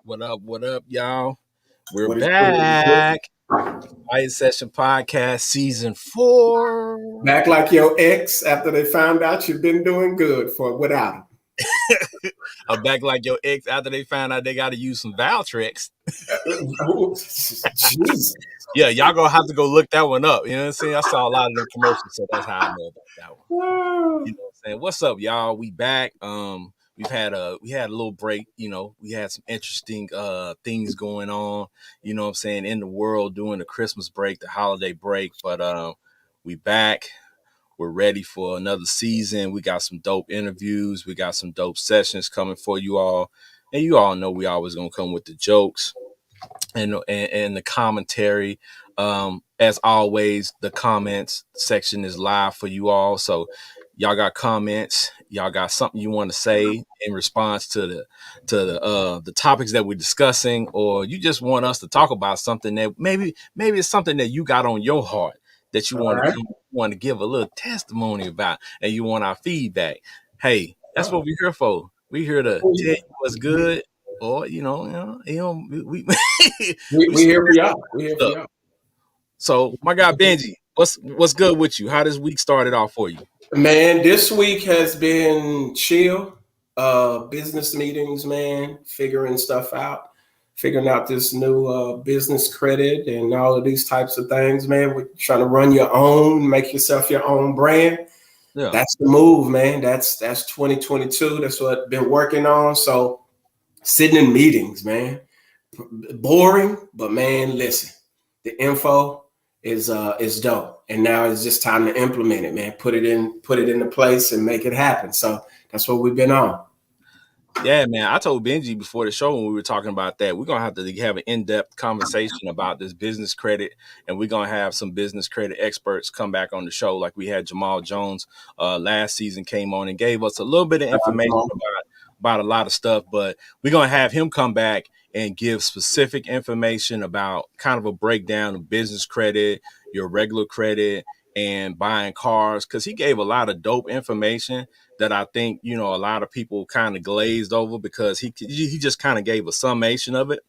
What up, y'all? We're What is good? back. Light Session Podcast Season 4. Back like your ex after they found out you've been doing good for without him. I'm back like your ex after they found out they got to use some Valtrex. Jesus. Yeah, y'all gonna have to go look that one up. You know what I'm saying? I saw a lot of them commercials, so that's how I know about that one. You know what I'm saying? What's up, y'all? We back. We had a little break. We had some interesting things going on. You know what I'm saying, in the world during the Christmas break, the holiday break. But we back. We're ready for another season. We got some dope interviews. We got some dope sessions coming for you all. And you all know we always gonna come with the jokes and the commentary. As always, the comments section is live for you all. So y'all got comments, y'all got something you want to say in response to the topics that we're discussing, or you just want us to talk about something that maybe it's something that you got on your heart that you All right. want to give a little testimony about, and you want our feedback. Hey, that's what we're here for. We're here to tell you what's good, or we We here for y'all. We here for stuff. y'all. So my guy Benji, what's good with you? How this week started off for you? Man, this week has been chill. Business meetings, man, figuring stuff out, figuring out this new business credit and all of these types of things, man. We're trying to run your own, make yourself your own brand. Yeah. That's the move, man. That's 2022. That's what I've been working on. So sitting in meetings, man. Boring, but man, listen. The info is dope. And now it's just time to implement it, man. Put it into place and make it happen. So that's what we've been on. Yeah, man. I told Benji before the show when we were talking about that, we're gonna have to have an in-depth conversation about this business credit, and we're gonna have some business credit experts come back on the show, like we had Jamal Jones last season came on and gave us a little bit of information about a lot of stuff, but we're gonna have him come back and give specific information about kind of a breakdown of business credit, your regular credit, and buying cars, because he gave a lot of dope information that I think, a lot of people kind of glazed over because he just kind of gave a summation of it.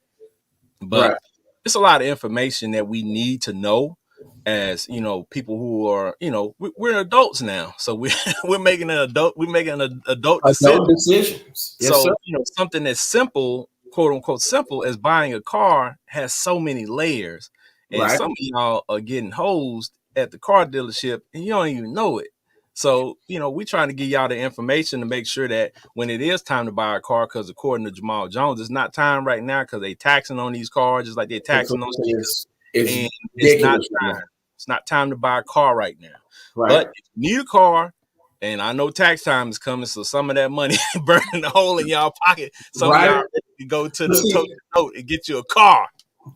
But Right. it's a lot of information that we need to know as, people who are, we're adults now. So we're making an adult decision. Adult decisions. Yes, So, sir. something that's simple, quote unquote simple, as buying a car has so many layers. And Right. some of y'all are getting hosed at the car dealership and you don't even know it. So, we trying to give y'all the information to make sure that when it is time to buy a car, because according to Jamal Jones, it's not time right now because they taxing on these cars just like they're taxing on sneakers. It's And it's not ridiculous. time. It's not time to buy a car right now. Right. But if you need a car, and I know tax time is coming, so some of that money burning a hole in y'all pocket. Some of y'all ready to go to the note and get you a car.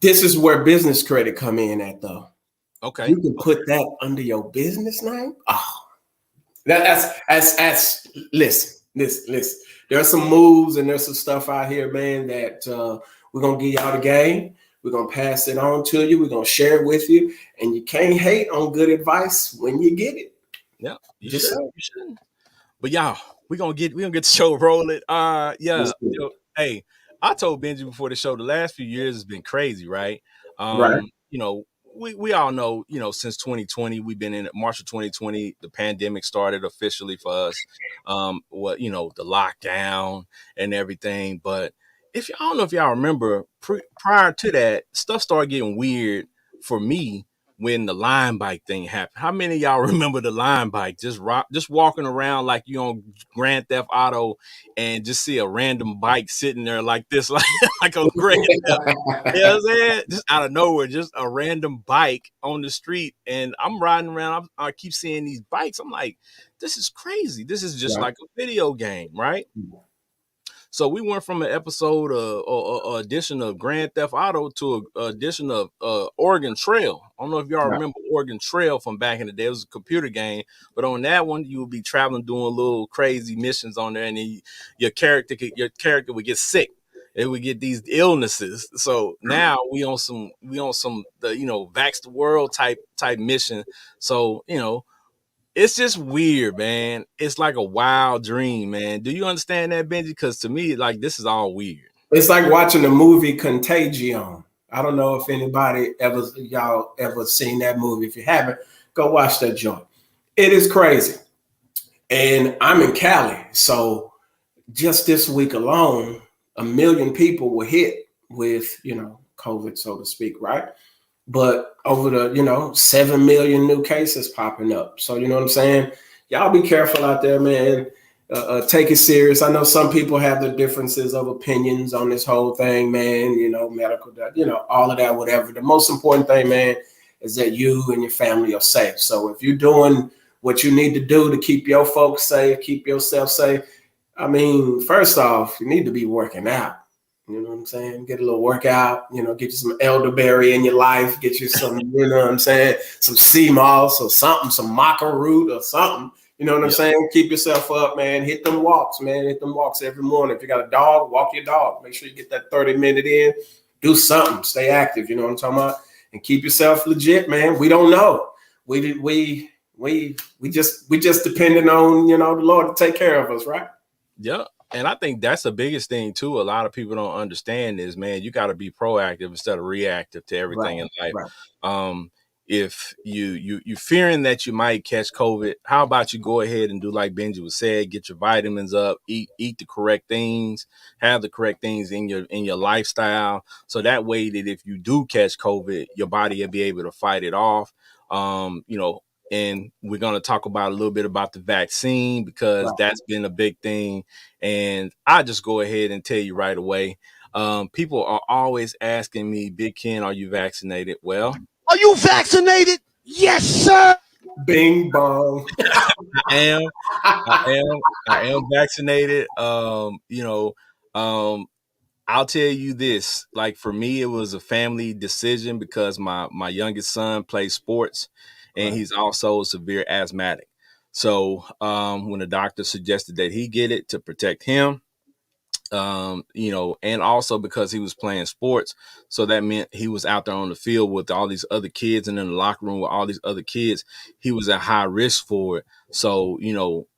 This is where business credit come in at, though. Okay. You can put that under your business name. Oh, that's listen. There's some moves and there's some stuff out here, man, that we're gonna give y'all the game. We're gonna pass it on to you. We're gonna share it with you, and you can't hate on good advice when you get it. Yeah, you Just should. say. You should. But y'all, we're gonna get the show rolling. Yeah. Hey, I told Benji before the show, the last few years has been crazy, right? Right. We all know, since 2020, we've been in March of 2020, the pandemic started officially for us. The lockdown and everything. But I don't know if y'all remember, prior to that, stuff started getting weird for me when the line bike thing happened. How many of y'all remember the line bike? Just walking around like you on Grand Theft Auto and just see a random bike sitting there like this, like on Grand Theft. You know what I'm saying? Just out of nowhere, just a random bike on the street. And I'm riding around. I keep seeing these bikes. I'm like, this is crazy. This is just like a video game, right? So we went from an episode or edition of Grand Theft Auto to a edition of Oregon Trail. I don't know if y'all remember Oregon Trail from back in the day. It was a computer game, but on that one you would be traveling, doing little crazy missions on there, and then your character would get sick. It would get these illnesses. So now we on some Vax the World type mission. So it's just weird, man. It's like a wild dream, man. Do you understand that, Benji? Because to me, like this is all weird. It's like watching the movie Contagion. I don't know if anybody ever y'all ever seen that movie. If you haven't, go watch that joint. It is crazy. And I'm in Cali, so just this week alone, 1 million people were hit with, COVID, so to speak, right? But over the, 7 million new cases popping up. So, you know what I'm saying? Y'all be careful out there, man. Take it serious. I know some people have the differences of opinions on this whole thing, man, medical, all of that, whatever. The most important thing, man, is that you and your family are safe. So if you're doing what you need to do to keep your folks safe, keep yourself safe, I mean, first off, you need to be working out. You know what I'm saying? Get a little workout, get you some elderberry in your life, get you some, what I'm saying, some sea moss or something, some maca root or something. You know what I'm Yeah, saying? Keep yourself up, man. Hit them walks, man. Hit them walks every morning. If you got a dog, walk your dog. Make sure you get that 30-minute in. Do something. Stay active. You know what I'm talking about? And keep yourself legit, man. We don't know. We just depending on, the Lord to take care of us, right? yeah. And I think that's the biggest thing too. A lot of people don't understand is, man, you got to be proactive instead of reactive to Right. everything in life. Right. Um, if you fearing that you might catch COVID, how about you go ahead and do like Benji was said, get your vitamins up, eat the correct things, have the correct things in your lifestyle, so that way that if you do catch COVID, your body will be able to fight it off. You know, and we're going to talk about a little bit about the vaccine because Right. that's been a big thing. And I just go ahead and tell you right away. People are always asking me, Big Ken, are you vaccinated? Well, Are you vaccinated? Yes, sir. Bing bong. I am. I am vaccinated. I'll tell you this. Like for me, it was a family decision because my youngest son plays sports, and Right. he's also severe asthmatic. So when the doctor suggested that he get it to protect him, and also because he was playing sports, so that meant he was out there on the field with all these other kids and in the locker room with all these other kids. He was at high risk for it. So,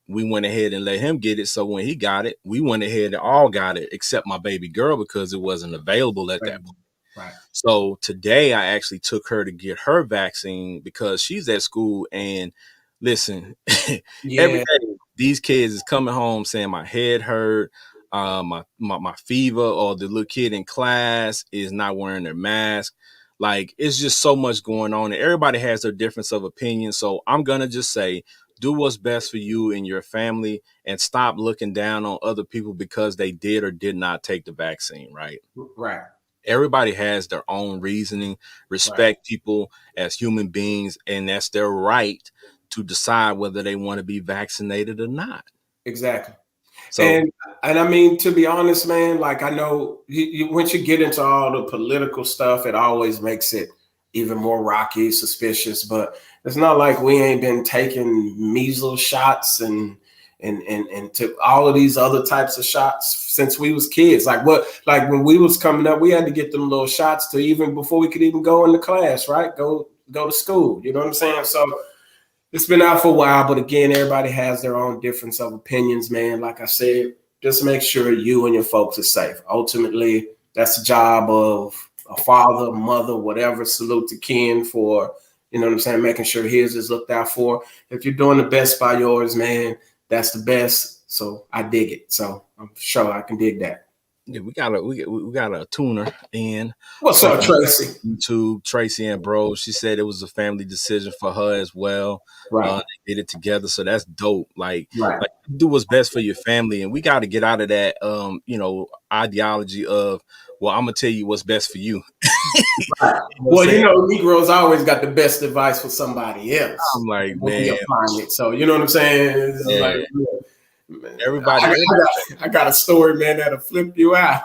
we went ahead and let him get it. So when he got it, we went ahead and all got it except my baby girl because it wasn't available at Right. that point. Right. So today I actually took her to get her vaccine because she's at school and listen, every Yeah. day these kids is coming home saying my head hurt, my fever, or the little kid in class is not wearing their mask. Like it's just so much going on and everybody has their difference of opinion. So I'm gonna just say do what's best for you and your family and stop looking down on other people because they did or did not take the vaccine, right? Right. Everybody has their own reasoning. Right. Respect people as human beings, and that's their right to decide whether they want to be vaccinated or not. Exactly. So, And I mean, to be honest, man, like I know once you get into all the political stuff, it always makes it even more rocky, suspicious. But it's not like we ain't been taking measles shots and took all of these other types of shots since we was kids. Like when we was coming up, we had to get them little shots to even before we could even go into class, right? Go to school. You know what I'm saying? So it's been out for a while, but again, everybody has their own difference of opinions, man. Like I said, just make sure you and your folks are safe. Ultimately, that's the job of a father, mother, whatever. Salute to Ken for, you know what I'm saying, making sure his is looked out for. If you're doing the best by yours, man, that's the best. So I dig it. So I'm sure I can dig that. yeah, we got a tuner in What's from up, Tracy? YouTube, Tracy and Bro. She said it was a family decision for her as well. Right, They did it together, so that's dope. right, Like do what's best for your family, and we got to get out of that, ideology of, well, I'm gonna tell you what's best for you. You right. know what I'm Well, saying? Negroes always got the best advice for somebody else. I'm like, We'll be man, applying it. So, you know what I'm saying? It's like, yeah, man, everybody, I got a story, man, that'll flip you out.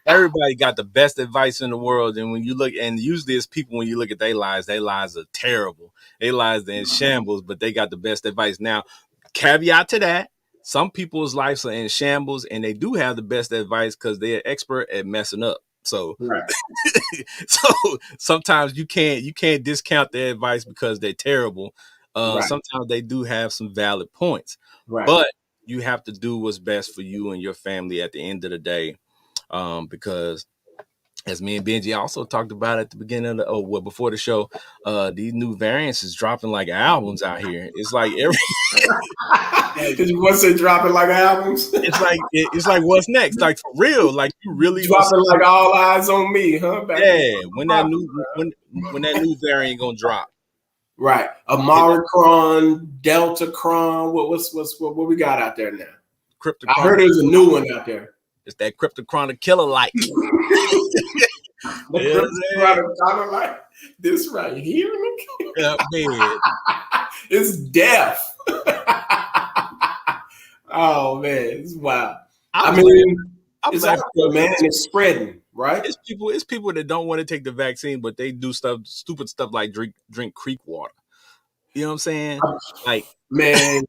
everybody got the best advice in the world. And when you look, and usually it's people when you look at their lives are terrible. Their lives are in shambles, but they got the best advice. Now, caveat to that, some people's lives are in shambles and they do have the best advice because they're expert at messing up. So Right. so sometimes you can't discount their advice because they're terrible. Right. Sometimes they do have some valid points, Right. but you have to do what's best for you and your family at the end of the day, because as me and Benji also talked about at the beginning of before the show, these new variants is dropping like albums out here. It's like like, Did you want to say dropping like albums? it's like what's next? Like for real, like you really for Dropping like all eyes on me, huh? Back in yeah. When that new variant gonna drop? right, It, Amaricron, Deltacron. What we got out there now? I Cryptochronic. heard there's a new one out there. It's that Cryptochronic killer like. The Cryptochronic kind of like this right here. Yeah, man. It's death. Oh man, it's wild. I mean, it's out there, man. It's spreading, right? It's people that don't want to take the vaccine, but they do stupid stuff like drink creek water. You know what I'm saying? Like, man,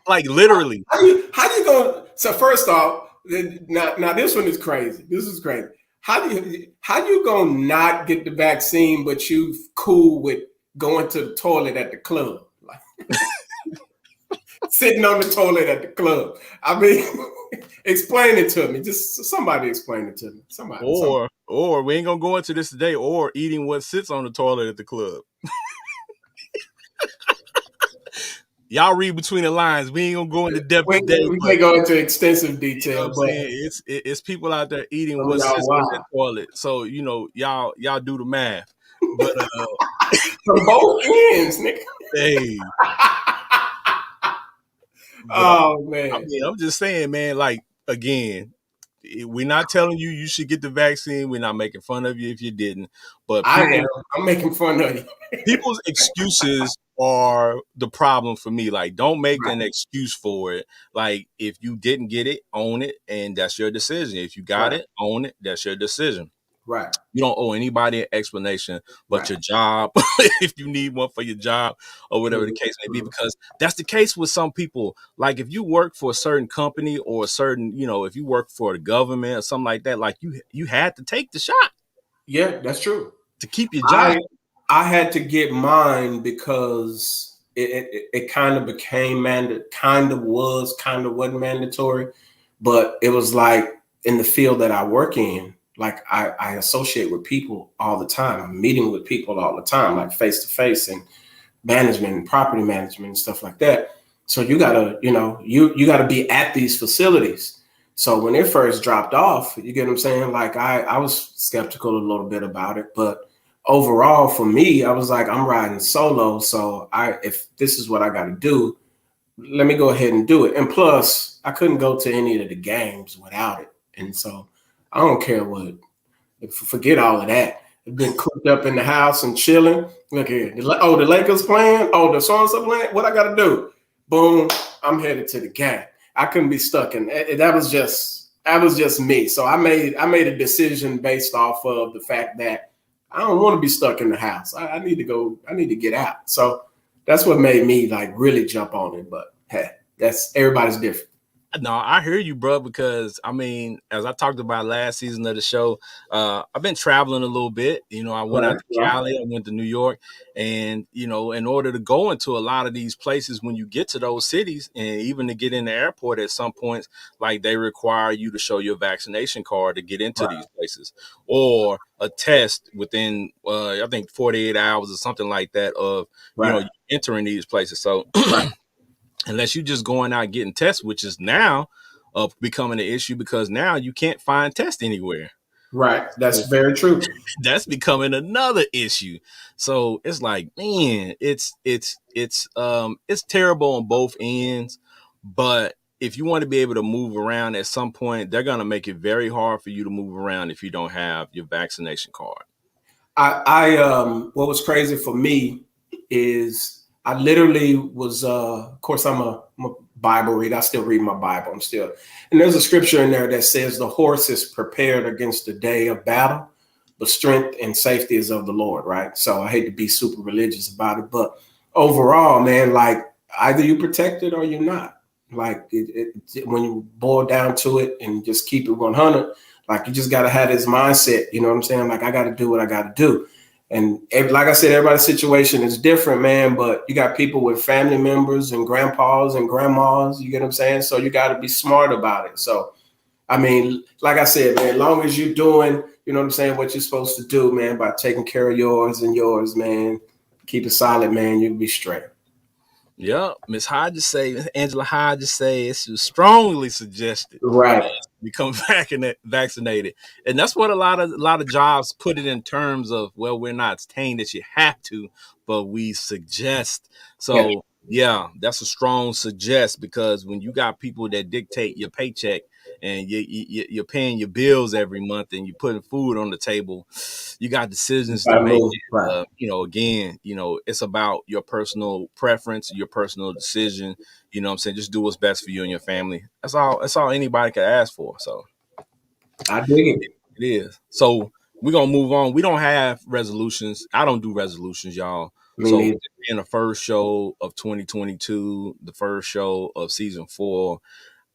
like literally. How you going? So first off, now this one is crazy. This is crazy. How you gonna not get the vaccine, but you cool with going to the toilet at the club? Like, sitting on the toilet at the club. I mean, explain it to me. Just somebody explain it to me. Somebody. Or we ain't gonna go into this today. Or eating what sits on the toilet at the club. Y'all read between the lines. We ain't gonna go into depth today. We can't go into extensive detail, but it's people out there eating what sits on the toilet. So y'all do the math. But from both ends, nigga. Hey. Oh man. I mean, I'm just saying, man, like again, we're not telling you should get the vaccine. We're not making fun of you if you didn't. But I'm making fun of you. People's excuses are the problem for me. Like, don't make an excuse for it. Like, if you didn't get it, own it, and that's your decision. If you got it, own it, that's your decision. Right. You don't owe anybody an explanation but your job, if you need one for your job or whatever the case may be, because that's the case with some people. Like if you work for a certain company or a certain, if you work for the government or something like that, like you had to take the shot. Yeah, that's true. To keep your job. I had to get mine because it kind of became wasn't mandatory, but it was like in the field that I work in. Like I associate with people all the time. I'm meeting with people all the time, like face to face and management and property management and stuff like that. So you gotta, you gotta be at these facilities. So when it first dropped off, you get what I'm saying? Like I was skeptical a little bit about it, but overall for me, I was like, I'm riding solo. So if this is what I gotta do, let me go ahead and do it. And plus I couldn't go to any of the games without it. And so I don't care what. Forget all of that. I've been cooped up in the house and chilling. Look here. The Lakers playing. Oh, the so-and-so playing. What I got to do? Boom. I'm headed to the game. I couldn't be stuck in that. Was just me. So I made a decision based off of the fact that I don't want to be stuck in the house. I need to go. I need to get out. So that's what made me like really jump on it. But hey, everybody's different. No, I hear you, bro, because I mean, as I talked about last season of the show, I've been traveling a little bit. I went out to Cali, I went to New York, and, in order to go into a lot of these places, when you get to those cities and even to get in the airport at some points, like they require you to show your vaccination card to get into these places or a test within, I think 48 hours or something like that of, entering these places. So unless you're just going out getting tests, which is now becoming an issue because now you can't find tests anywhere. Right. That's very true. That's becoming another issue. So it's like, man, it's terrible on both ends. But if you want to be able to move around at some point, they're going to make it very hard for you to move around if you don't have your vaccination card. What was crazy for me is I literally was, of course, I'm a Bible reader. I still read my Bible. And there's a scripture in there that says the horse is prepared against the day of battle, but strength and safety is of the Lord, right? So I hate to be super religious about it, but overall, man, like either you protect it or you're not. Like when you boil down to it and just keep it 100, like you just got to have this mindset, you know what I'm saying? Like I got to do what I got to do. And like I said, everybody's situation is different, man. But you got people with family members and grandpas and grandmas. You get what I'm saying? So you got to be smart about it. So, I mean, like I said, man, as long as you're doing, you know what I'm saying, what you're supposed to do, man, by taking care of yours, man, keep it solid, man, you'll be straight. Yeah, Miss Hodges say, Angela Hodges say it's strongly suggested Right. become vaccinated, and that's what a lot of jobs put it in terms of. Well, we're not saying that you have to, but we suggest. So yeah, that's a strong suggest, because when you got people that dictate your paycheck and you're paying your bills every month and you're putting food on the table, you got decisions to make. Right. Again, it's about your personal preference, your personal decision. You know what I'm saying? Just do what's best for you and your family. That's all anybody can ask for. So I dig it. it is. So we're gonna move on. We don't have resolutions. I don't do resolutions, y'all. So in the first show of 2022, the first show of season 4,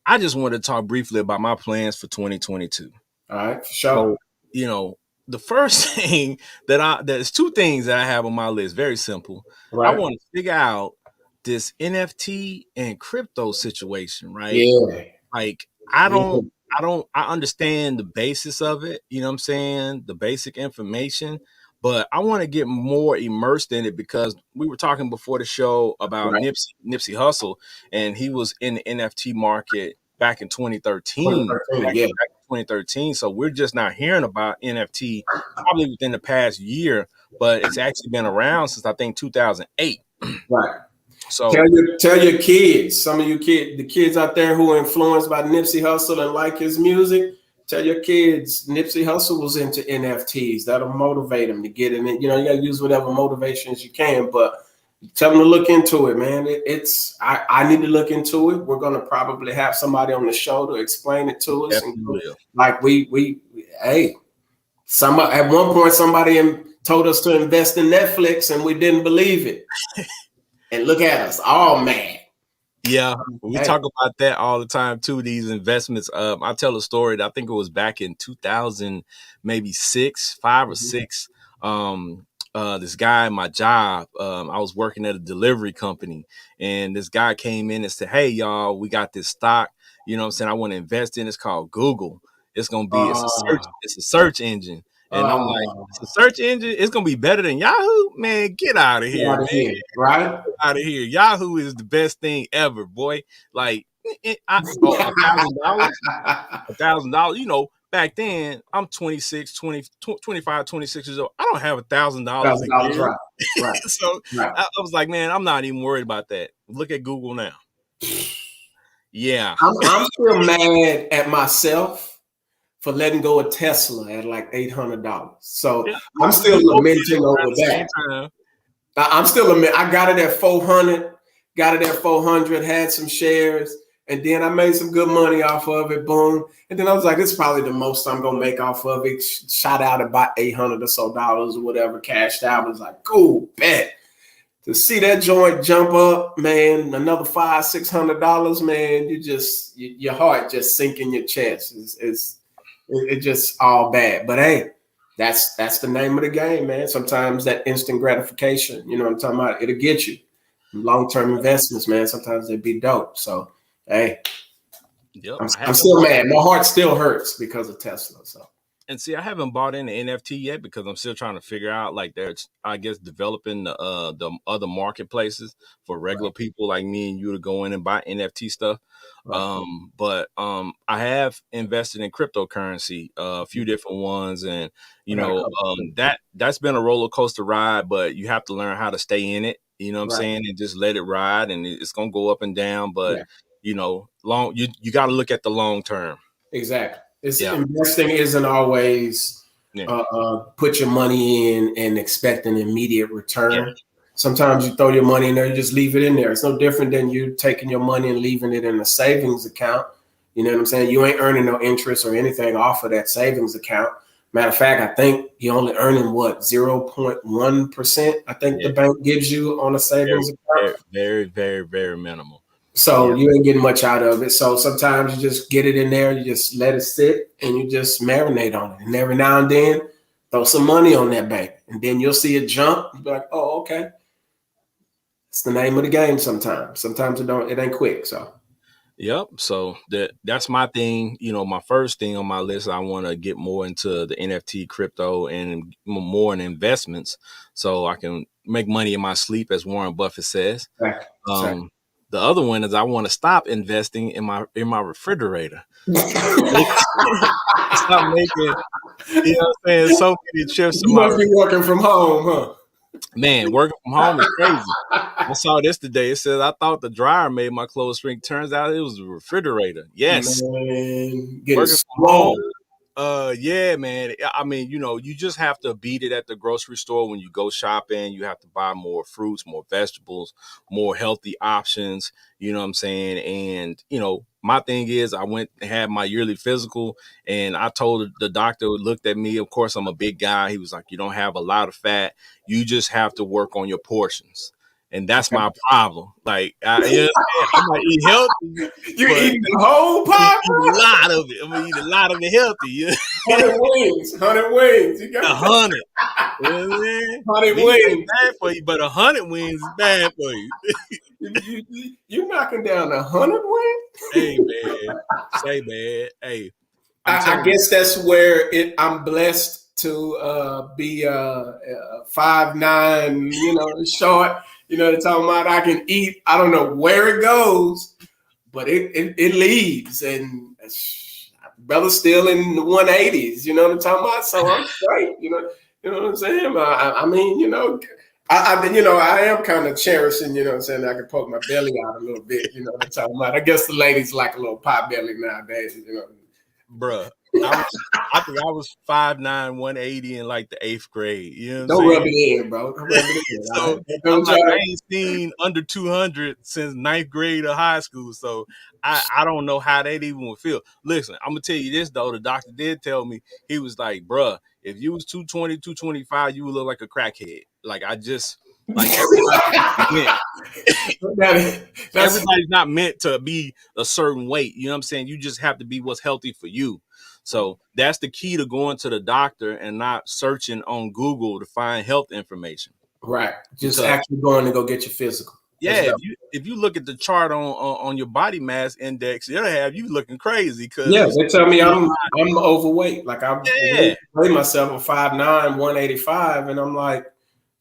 I just wanted to talk briefly about my plans for 2022. All right, for sure. So, the first thing there's 2 things that I have on my list. Very simple. Right. I want to figure out this NFT and crypto situation, right? Yeah. Like, I understand the basis of it, you know what I'm saying? The basic information, but I want to get more immersed in it, because we were talking before the show about Nipsey Hussle, and he was in the NFT market back in 2013. 2013. So we're just not hearing about NFT probably within the past year, but it's actually been around since I think 2008. Right. So tell your kids, some of you the kids out there who are influenced by Nipsey Hussle and like his music, tell your kids Nipsey Hussle was into NFTs. That'll motivate them to get in it. You got to use whatever motivations you can, but tell them to look into it, man. I need to look into it. We're gonna probably have somebody on the show to explain it to us. Like at one point somebody told us to invest in Netflix and we didn't believe it. And look at us, all mad. Yeah, we talk about that all the time too. These investments. I tell a story that I think it was back in 2000, maybe 5 or 6. This guy at my job, I was working at a delivery company, and this guy came in and said, "Hey, y'all, we got this stock. You know what I'm saying? I want to invest in. It's called Google. It's gonna be it's a search engine." And I'm like, "It's a search engine. It's gonna be better than Yahoo, man. Get out of here, man. Right? Get out of here. Yahoo is the best thing ever, boy. Like, $1,000, $1,000. Back then, I'm 26, 20, 25, 26 years old. I don't have $1,000 a year. Right. So I was like, man, I'm not even worried about that. Look at Google now. Yeah. I'm still mad at myself for letting go of Tesla at like $800. So I'm still lamenting over that. I'm still I got it at 400, had some shares, and then I made some good money off of it. Boom. And then I was like, it's probably the most I'm gonna make off of it. Shot out about $800 or so or whatever, cashed out. I was like, cool, bet. To see that joint jump up, man, another $500-$600, man, your heart just sink in your chest. It's just all bad. But hey, that's the name of the game, man. Sometimes that instant gratification, you know what I'm talking about, it'll get you. Long-term investments, man, sometimes they be dope. So hey, I'm still mad. My heart still hurts because of Tesla. So. And see, I haven't bought in the NFT yet because I'm still trying to figure out, like, there's, I guess, developing the other marketplaces for regular people like me and you to go in and buy NFT stuff. But I have invested in cryptocurrency, a few different ones, and that's been a roller coaster ride. But you have to learn how to stay in it. You know what I'm saying, and just let it ride, and it's gonna go up and down. But you got to look at the long term. Exactly. Investing isn't always put your money in and expect an immediate return. Sometimes you throw your money in there, you just leave it in there. It's no different than you taking your money and leaving it in a savings account. You know what I'm saying? You ain't earning no interest or anything off of that savings account. Matter of fact, I think you're only earning 0.1%. I think the bank gives you on a savings account. Very, very, very minimal. So you ain't getting much out of it. So sometimes you just get it in there, you just let it sit, and you just marinate on it. And every now and then Throw some money on that baby, and then you'll see it jump. You'll be like, oh, okay. It's the name of the game. Sometimes it ain't quick. So Yep. So that's my thing. You know, my first thing on my list, I want to get more into the NFT, crypto, and more in investments, so I can make money in my sleep, as Warren Buffett says. exactly. Um, the other one is I want to stop investing in my refrigerator. Stop making, you know what I'm saying, so many trips to You my must be working from home, huh? man. Working from home is crazy. I saw this today. It says I thought the dryer made my clothes shrink. Turns out it was the refrigerator. Yes, Man, getting working from home. swole. Yeah, man. I mean, you know, you just have to beat it at the grocery store when you go shopping. You have to buy more fruits, more vegetables, more healthy options. You know what I'm saying? And, you know, my thing is I went and had my yearly physical, and I told the doctor, looked at me. Of course, I'm a big guy. He was like, you don't have a lot of fat. You just have to work on your portions. And that's my problem. Like, you know what I'm saying? I might eat healthy, You but eating the whole pie? eat a lot of it. I'm gonna eat a lot of it healthy. You know? 100 wings. You got 100. You know what I'm saying? 100 These ain't wings. bad for you, but 100 wings is bad for you. You knocking down 100 wings? Hey man, say man, hey, I'm I telling you, guess that's where I'm blessed to be 5'9", short. They're talking about I can eat. I don't know where it goes, but it leaves, and brother's still in the 180s. You know what I'm talking about? So I'm straight. You know what I'm saying? I mean, I am kind of cherishing. You know what I'm saying? I can poke my belly out a little bit. You know what I'm talking about? I guess the ladies like a little pot belly nowadays. bruh. I think I was 5'9", 180 in like the 8th grade. You know what I'm Don't rub saying? it in, bro. Don't rub it in. All So right? I'm Don't like, I try. ain't seen under 200 since 9th grade of high school. So I don't know how that even would feel. Listen, I'm gonna tell you this though. The doctor did tell me, he was like, bruh, if you was 220, 225, you would look like a crackhead. Like I just like That's everybody's not meant to be a certain weight. You know what I'm saying? You just have to be what's healthy for you. So that's the key to going to the doctor and not searching on Google to find health information. right. Just Because actually going to go get your physical. yeah, That's dope. if you look at the chart on your body mass index, it'll have you looking crazy Yeah, because they tell me I'm overweight. Like I yeah, weigh myself at 5'9", 185, and I'm like,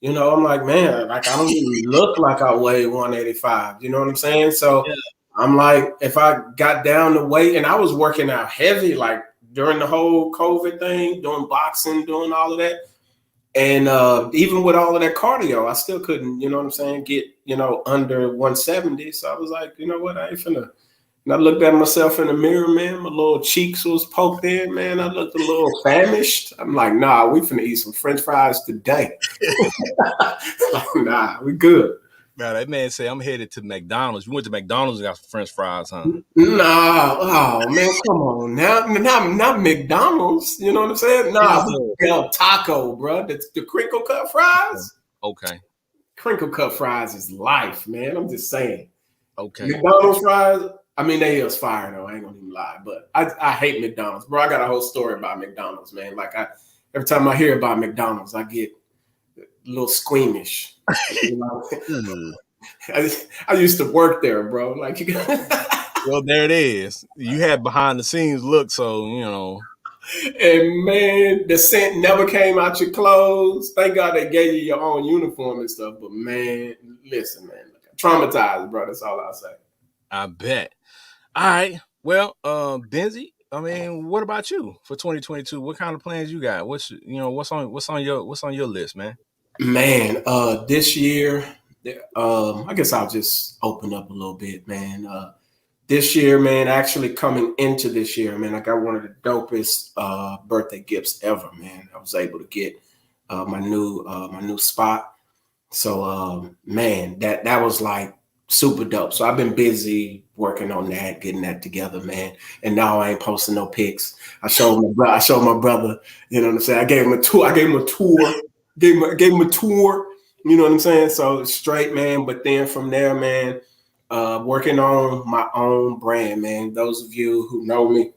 man, like I don't even look like I weigh 185. You know what I'm saying? So yeah, I'm like, if I got down to weight, and I was working out heavy, like during the whole COVID thing, doing boxing, doing all of that. And even with all of that cardio, I still couldn't, you know what I'm saying, get, under 170. So I was like, you know what, I ain't finna. And I looked at myself in the mirror, man. My little cheeks was poked in, man. I looked a little famished. I'm like, nah, we finna eat some French fries today. Like, nah, we good. bro. That man say I'm headed to McDonald's. You went to McDonald's and got some French fries, huh? Nah, oh man, come on now, not McDonald's. You know what I'm saying? Nah, Yes, sir. taco, bro. The crinkle cut fries. Okay, Crinkle cut fries is life, man. I'm just saying. okay. McDonald's fries. I mean, they is fire though. I ain't gonna even lie, but I hate McDonald's, bro. I got a whole story about McDonald's, man. Like every time I hear about McDonald's, I get a little squeamish. You know? Mm. I used to work there, bro. Like you got. Well, there it is. You had behind the scenes look, so you know. And man, the scent never came out your clothes. Thank God they gave you your own uniform and stuff. But man, listen, man, traumatized, bro. That's all I'll say. I bet. All right. Well, Benzie, I mean, what about you for 2022? What kind of plans you got? What's on your list, man? Man, this year, I guess I'll just open up a little bit, man. This year, man, actually coming into this year, man, I got one of the dopest birthday gifts ever, man. I was able to get my new spot. So man, that was like super dope. So I've been busy working on that, getting that together, man. And now I ain't posting no pics. I showed my brother, you know what I'm saying? I gave him a tour. Gave him a tour, you know what I'm saying? So it's straight, man. But then from there, man, working on my own brand, man. Those of you who know me,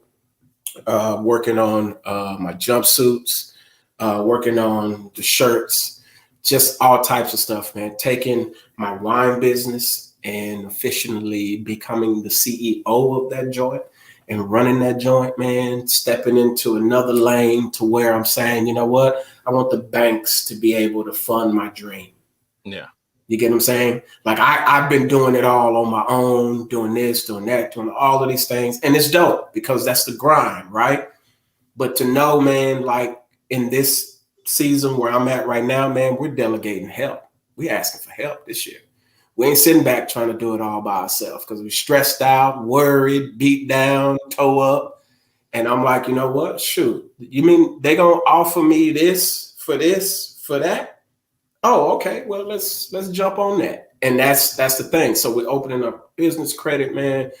working on my jumpsuits, working on the shirts, just all types of stuff, man. Taking my wine business and officially becoming the CEO of that joint and running that joint, man, stepping into another lane to where I'm saying, you know what? I want the banks to be able to fund my dream. Yeah. You get what I'm saying? Like I've been doing it all on my own, doing this, doing that, doing all of these things. And it's dope because that's the grind, right? But to know, man, like in this season where I'm at right now, man, we're delegating help. We're asking for help this year. We ain't sitting back trying to do it all by ourselves because we're stressed out, worried, beat down, toe up. And I'm like, you know what? Shoot, you mean they gonna offer me this, for that? Oh, okay. Well, let's jump on that. And that's the thing. So we're opening up business credit, man.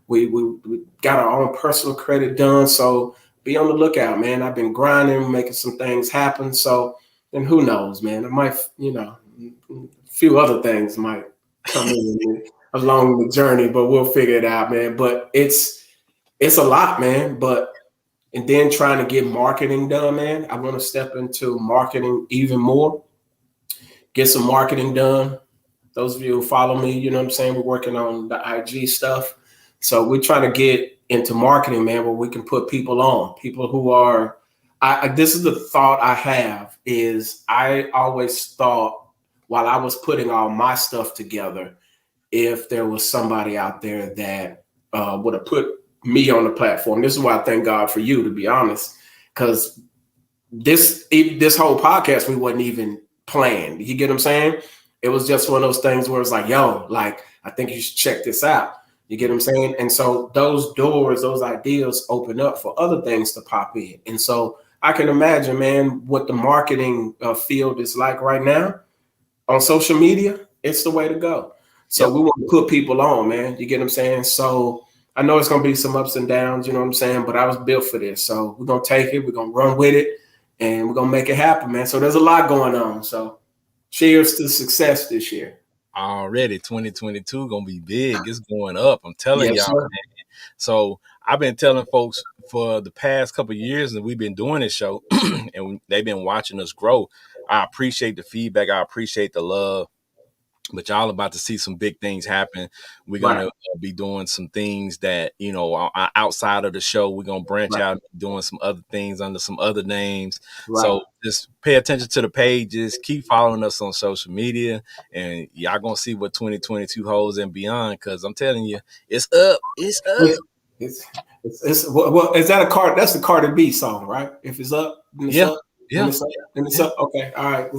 We got our own personal credit done. So be on the lookout, man. I've been grinding, making some things happen. So, and who knows, man? I might, a few other things might come in along the journey, but we'll figure it out, man. But it's a lot, man. And then trying to get marketing done, man. I want to step into marketing even more, get some marketing done. Those of you who follow me, you know what I'm saying? We're working on the IG stuff. So we're trying to get into marketing, man, where we can put people on, people who are, this is the thought I have, is I always thought while I was putting all my stuff together, if there was somebody out there that would have put me on the platform. This is why I thank God for you, to be honest, because this whole podcast, we wasn't even planned. You get what I'm saying? It was just one of those things where it's like, yo, like, I think you should check this out. You get what I'm saying? And so those doors, those ideas open up for other things to pop in. And so I can imagine, man, what the marketing field is like right now on social media. It's the way to go. So we want to put people on, man. You get what I'm saying? So I know it's going to be some ups and downs, you know what I'm saying? But I was built for this. So we're going to take it. We're going to run with it. And we're going to make it happen, man. So there's a lot going on. So cheers to success this year. Already 2022 going to be big. It's going up. I'm telling y'all, sir. man. So I've been telling folks for the past couple of years that we've been doing this show and they've been watching us grow. I appreciate the feedback. I appreciate the love. But y'all about to see some big things happen. We're going to be doing some things that, outside of the show, we're going to branch out and doing some other things under some other names. So just pay attention to the pages, keep following us on social media, and y'all going to see what 2022 holds and beyond. Because I'm telling you, it's up. It's up. Well, is that a card? That's the Cardi B song, right? If it's up, then it's up. Yeah. And it's up. Okay. All right.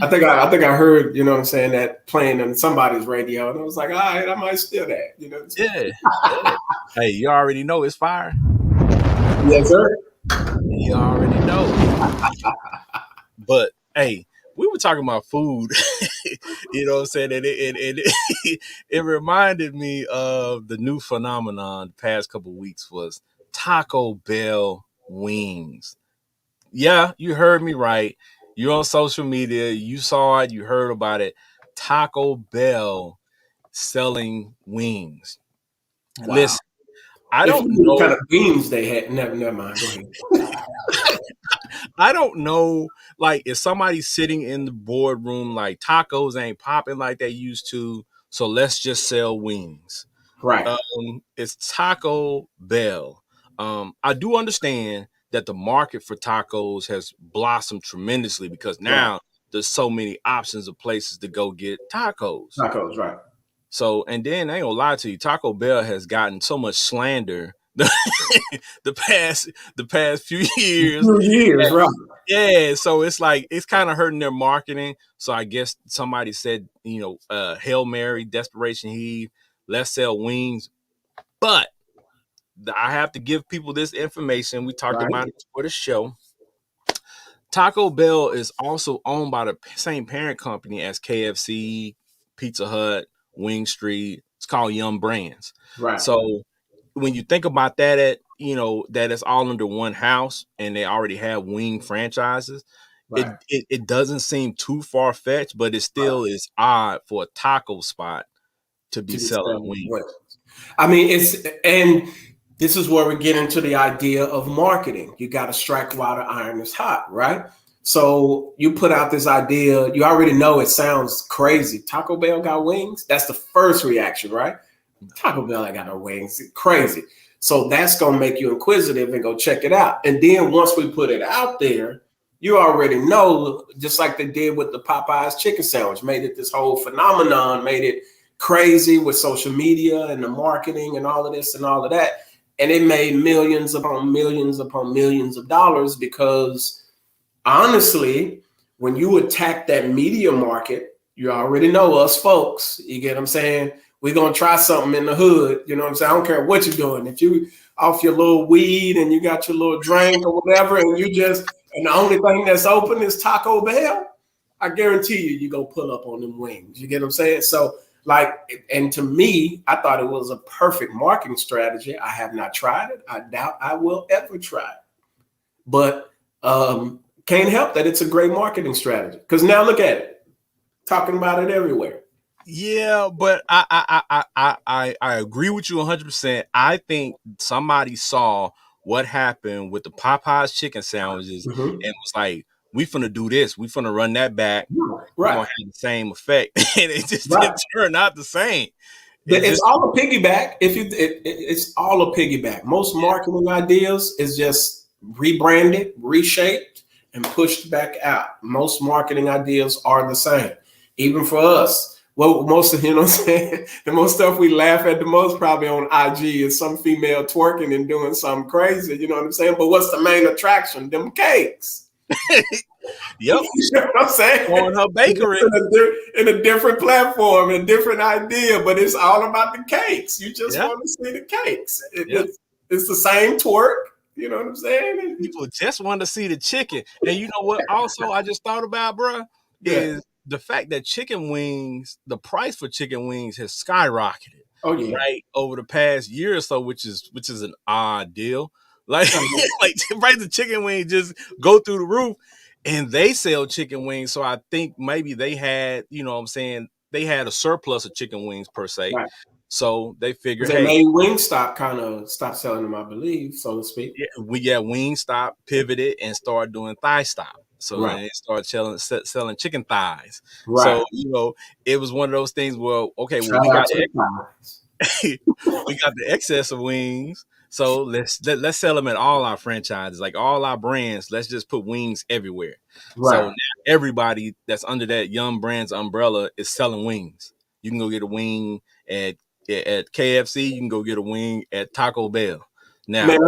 I think I heard, you know what I'm saying, that playing on somebody's radio. And I was like, all right, I might steal that. You know. Yeah. Hey, you already know it's fire. Yes, sir. You already know. But hey, we were talking about food. You know what I'm saying? And it reminded me of the new phenomenon the past couple of weeks was Taco Bell wings. Yeah, you heard me right. You're on social media. You saw it. You heard about it. Taco Bell selling wings. Wow. Listen, I If don't you knew know what kind of beans they had. Never mind. Go ahead. I don't know, like, if somebody's sitting in the boardroom, like, tacos ain't popping like they used to, so let's just sell wings. Right. It's Taco Bell. I do understand that the market for tacos has blossomed tremendously because now there's so many options of places to go get tacos. Tacos, right. So, and then I ain't gonna lie to you, Taco Bell has gotten so much slander the past few years. Right. Yeah, so it's like it's kind of hurting their marketing. So I guess somebody said, Hail Mary, desperation heave, let's sell wings. But I have to give people this information. We talked about it for the show. Taco Bell is also owned by the same parent company as KFC, Pizza Hut, Wing Street. It's called Yum Brands. Right. So when you think about that, that it's all under one house and they already have wing franchises, it doesn't seem too far fetched, but it still is odd for a taco spot to be selling wings. I mean, and this is where we get into the idea of marketing. You got to strike while the iron is hot, right? So you put out this idea, you already know it sounds crazy. Taco Bell got wings? That's the first reaction, right? Taco Bell ain't got no wings. It's crazy. So that's going to make you inquisitive and go check it out. And then once we put it out there, you already know, just like they did with the Popeyes chicken sandwich, made it this whole phenomenon, made it crazy with social media and the marketing and all of this and all of that. And it made millions upon millions upon millions of dollars because honestly, when you attack that media market, you already know us folks. You get what I'm saying? We're going to try something in the hood. You know what I'm saying? I don't care what you're doing. If you off your little weed and you got your little drink or whatever, and and the only thing that's open is Taco Bell, I guarantee you're going to pull up on them wings. You get what I'm saying? So, and to me, I thought it was a perfect marketing strategy. I have not tried it. I doubt I will ever try it. But, can't help that it's a great marketing strategy because now look at it, talking about it everywhere. Yeah, but I agree with you 100%. I think somebody saw what happened with the Popeyes chicken sandwiches and was like, we finna do this. We finna run that back. Right. We're gonna have the same effect. And it just didn't turn out the same. It's all a piggyback. It's all a piggyback. Most marketing ideas is just rebranded, reshaped, and pushed back out. Most marketing ideas are the same, even for us. Well, most of, you know what I'm saying? The most stuff we laugh at the most probably on IG is some female twerking and doing something crazy, you know what I'm saying? But what's the main attraction? Them cakes. Yep. You know what I'm saying? On her bakery. In a different platform, a different idea, but it's all about the cakes. You just want to see the cakes. It's the same twerk. You know what I'm saying? People just want to see the chicken. And you know what also I just thought about, bro, is the fact that chicken wings, the price for chicken wings has skyrocketed. Oh yeah. Right over the past year or so, which is an odd deal. Like like the price of chicken wings just go through the roof, and they sell chicken wings. So I think maybe they had, you know what I'm saying, they had a surplus of chicken wings per se. Right. So they figured, they made Wingstop kind of stop selling them, I believe, so to speak. Yeah, Wingstop pivoted and started doing Thigh Stop. So then they started selling chicken thighs. Right. So, you know, it was one of those things where, okay, well, we got the excess of wings. So let's sell them at all our franchises, like all our brands. Let's just put wings everywhere. Right. So now everybody that's under that Yum Brands umbrella is selling wings. You can go get a wing at KFC. You can go get a wing at Taco Bell. Now, man,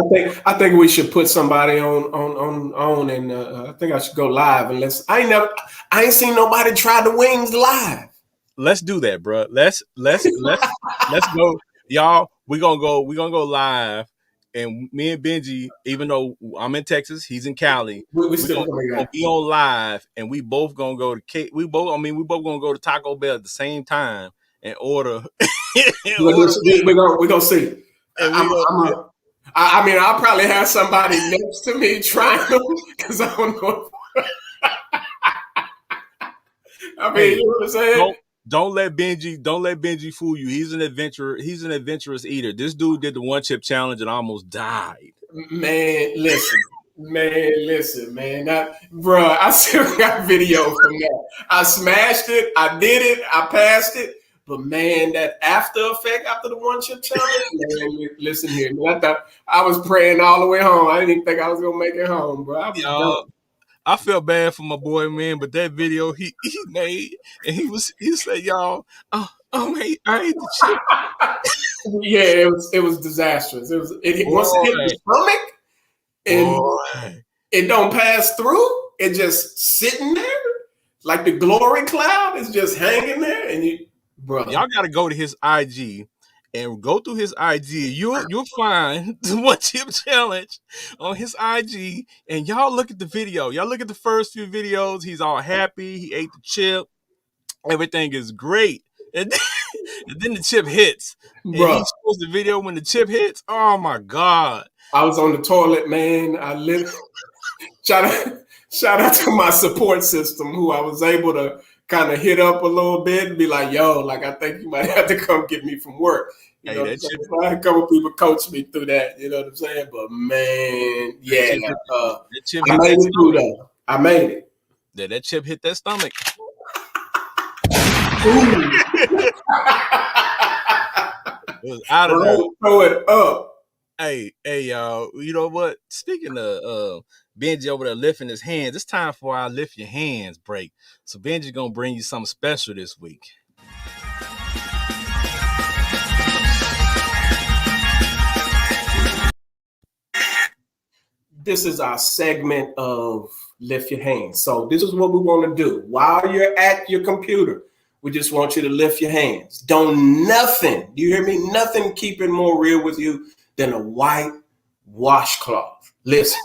I think we should put somebody on, and I think I should go live. And I ain't seen nobody try the wings live. Let's do that, bro. Let's go, y'all. We're gonna go live, and me and Benji, even though I'm in Texas, he's in Cali, we still gonna be on live, and we both gonna go to we both gonna go to Taco Bell at the same time and order. We're gonna see. I mean, I'll probably have somebody next to me trying them because I don't know. I mean, you know what I'm saying? Don't let Benji fool you. He's an adventurer. He's an adventurous eater. This dude did the one chip challenge and almost died. Man, listen. Bro, I still got video from that. I smashed it. I did it. I passed it. But man, that after effect after the one chip challenge, man, listen here. Man, I thought I was praying all the way home. I didn't even think I was gonna make it home, bro. I felt bad for my boy, man, but that video he made, and he said, y'all, I ate the chip. Yeah, it was disastrous. Once it hit the stomach and it don't pass through, it just sitting there like the glory cloud is just hanging there, and y'all got to go to his IG and go through his IG. You'll find the one chip challenge on his IG, and y'all look at the video. Y'all look at the first few videos. He's all happy. He ate the chip. Everything is great. And then the chip hits. And he shows the video when the chip hits. Oh my God. I was on the toilet, man. I literally shout out to my support system who I was able to kind of hit up a little bit and be like, yo, like, I think you might have to come get me from work. You know, so I had a couple people coach me through that, you know what I'm saying? But man, yeah, I made it through though. I made it. That chip hit that stomach. It was out of there. Throw it up. Hey, y'all. You know what? Speaking of Benji over there lifting his hands, it's time for our lift your hands break. So Benji's gonna bring you something special this week. This is our segment of lift your hands. So this is what we want to do. While you're at your computer, we just want you to lift your hands. Don't nothing, do you hear me? Nothing keeping more real with you than a white washcloth. Listen,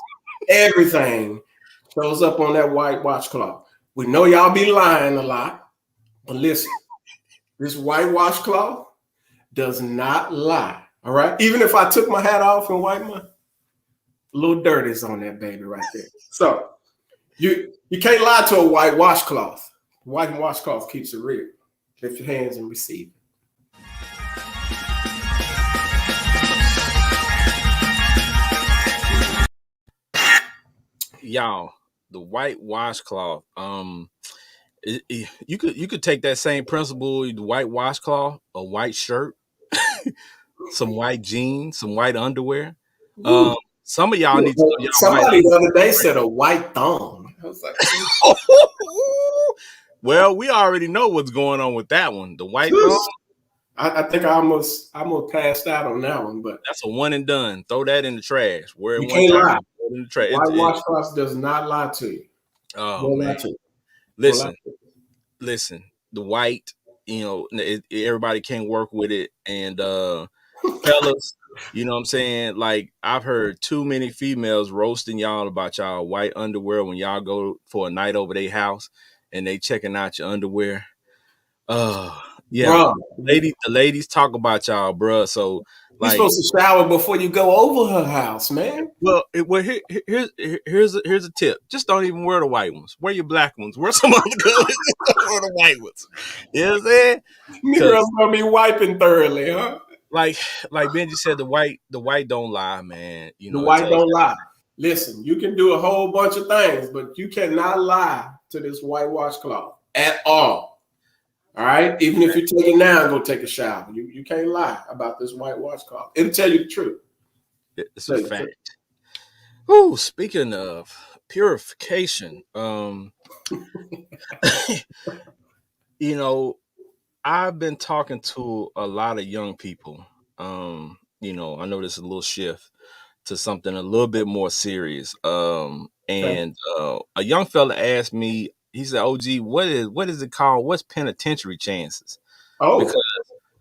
everything shows up on that white washcloth. We know y'all be lying a lot, but listen, this white washcloth does not lie. All right. Even if I took my hat off and wiped my little dirt is on that baby right there. So you can't lie to a white washcloth. White washcloth keeps it real. Lift your hands and receive it. Y'all, the white washcloth. You could take that same principle, the white washcloth, a white shirt, some white jeans, some white underwear. Some of y'all need to know somebody the other day said a white thong. I was like, well, we already know what's going on with that one. The white thong. I think I almost passed out on that one, but that's a one and done. Throw that in the trash. Wear it you can't lie. In the trash. White washcloth does not lie to you. Oh man. Listen. The white, everybody can't work with it, and fellas, you know what I'm saying? Like, I've heard too many females roasting y'all about y'all white underwear when y'all go for a night over their house and they checking out your underwear. Yeah, the ladies talk about y'all, bruh. So you're supposed to shower before you go over her house, man. Well, here's a tip. Just don't even wear the white ones. Wear your black ones. Wear some other colors. Wear the white ones. You know what I'm saying? Girls gonna be wiping thoroughly, huh? Like Benji said, the white don't lie, man. You know, the white don't lie. Listen, you can do a whole bunch of things, but you cannot lie to this white washcloth at all. All right, even if you take it now and go take a shower, you can't lie about this white washcloth. It'll tell you the truth. It's a fact. Oh, speaking of purification, I've been talking to a lot of young people. I know this is a little shift to something a little bit more serious. And a young fella asked me, he said, "OG, what is it called? What's penitentiary chances?" Because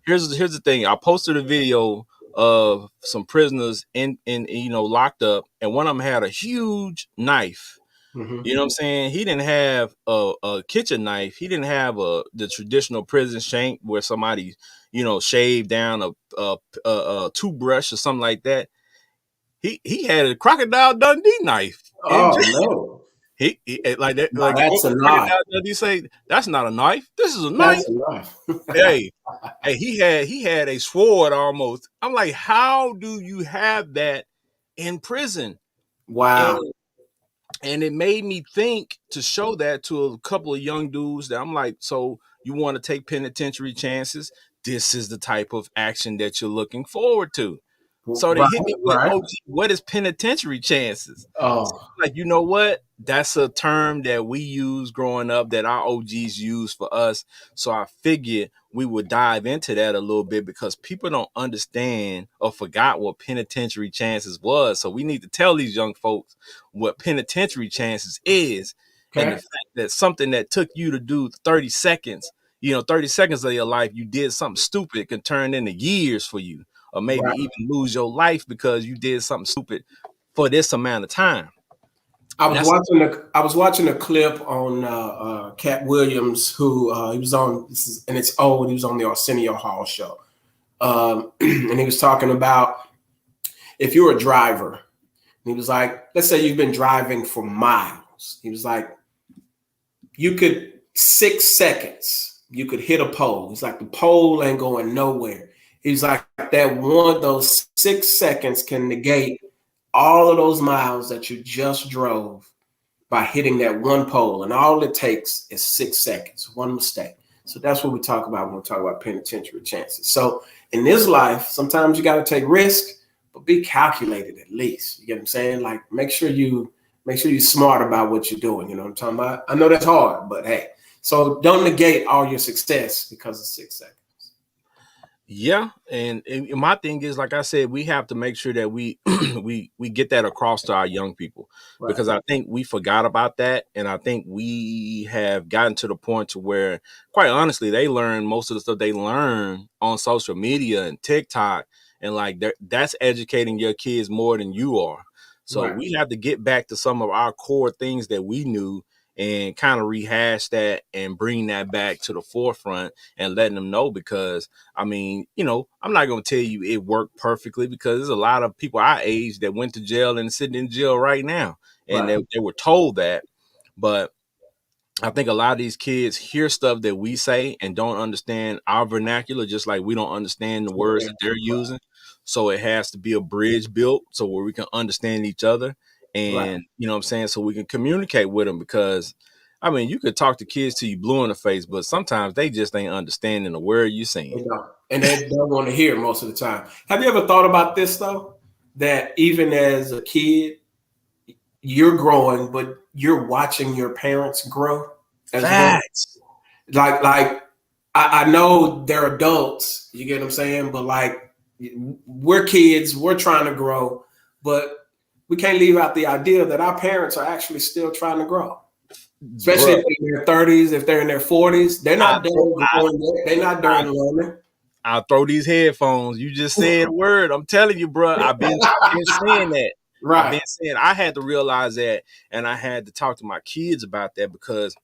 here's the thing. I posted a video of some prisoners in locked up, and one of them had a huge knife. Mm-hmm. You know what I'm saying? He didn't have a kitchen knife. He didn't have the traditional prison shank where somebody, shaved down a toothbrush or something like that. He had a Crocodile Dundee knife. Oh no. He like that. No, like that's a knife. He say that's not a knife. This is a knife. Hey, he had a sword almost. I'm like, how do you have that in prison? Wow. And it made me think to show that to a couple of young dudes that I'm like, so you want to take penitentiary chances? This is the type of action that you're looking forward to. So they hit me with, OG, what is penitentiary chances? Oh, so like, you know what? That's a term that we use growing up that our OGs use for us. So I figured we would dive into that a little bit because people don't understand or forgot what penitentiary chances was. So we need to tell these young folks what penitentiary chances is. Okay. And the fact that something that took you to do 30 seconds, 30 seconds of your life, you did something stupid, can turn into years for you. Or maybe even lose your life because you did something stupid for this amount of time. I was watching a clip on Cat Williams, who he was on. And it's old. He was on the Arsenio Hall show, and he was talking about if you're a driver. And he was like, let's say you've been driving for miles. He was like, you could 6 seconds, you could hit a pole. It's like the pole ain't going nowhere. He's like, those 6 seconds can negate all of those miles that you just drove by hitting that one pole, and all it takes is 6 seconds, one mistake. So that's what we talk about when we talk about penitentiary chances. So in this life, sometimes you got to take risk, but be calculated at least. You get what I'm saying? Like make sure you're smart about what you're doing. You know what I'm talking about? I know that's hard, but hey, so don't negate all your success because of 6 seconds. Yeah, and my thing is, like I said, we have to make sure that we we get that across to our young people, Right. because I think we forgot about that, and I think we have gotten to the point to where, quite honestly, they learn most of the stuff they learn on social media and TikTok, and like that's educating your kids more than you are. So Right. we have to get back to some of our core things that we knew and kind of rehash that and bring that back to the forefront and letting them know, because I mean, I'm not going to tell you it worked perfectly, because there's a lot of people our age that went to jail and sitting in jail right now. And Right. they were told that. But I think a lot of these kids hear stuff that we say and don't understand our vernacular, just like we don't understand the words that they're using. So it has to be a bridge built so where we can understand each other. Right. And, you know what I'm saying? So we can communicate with them, because I mean, you could talk to kids till you blue in the face, but sometimes they just ain't understanding the word you're saying. They don't. And they don't want to hear most of the time. Have you ever thought about this though? That even as a kid, you're growing, but you're watching your parents grow as well. Facts. Like I know they're adults, you get what I'm saying? But like we're kids, we're trying to grow, but we can't leave out the idea that our parents are actually still trying to grow. Especially Bruh, if they're in their 30s, if they're in their 40s, they're I, not done growing yet. They're not I, done learning. I'll throw these headphones. You just said a word. I'm telling you, bro. I've been saying that. I've been Right, saying I had to realize that, and I had to talk to my kids about that, because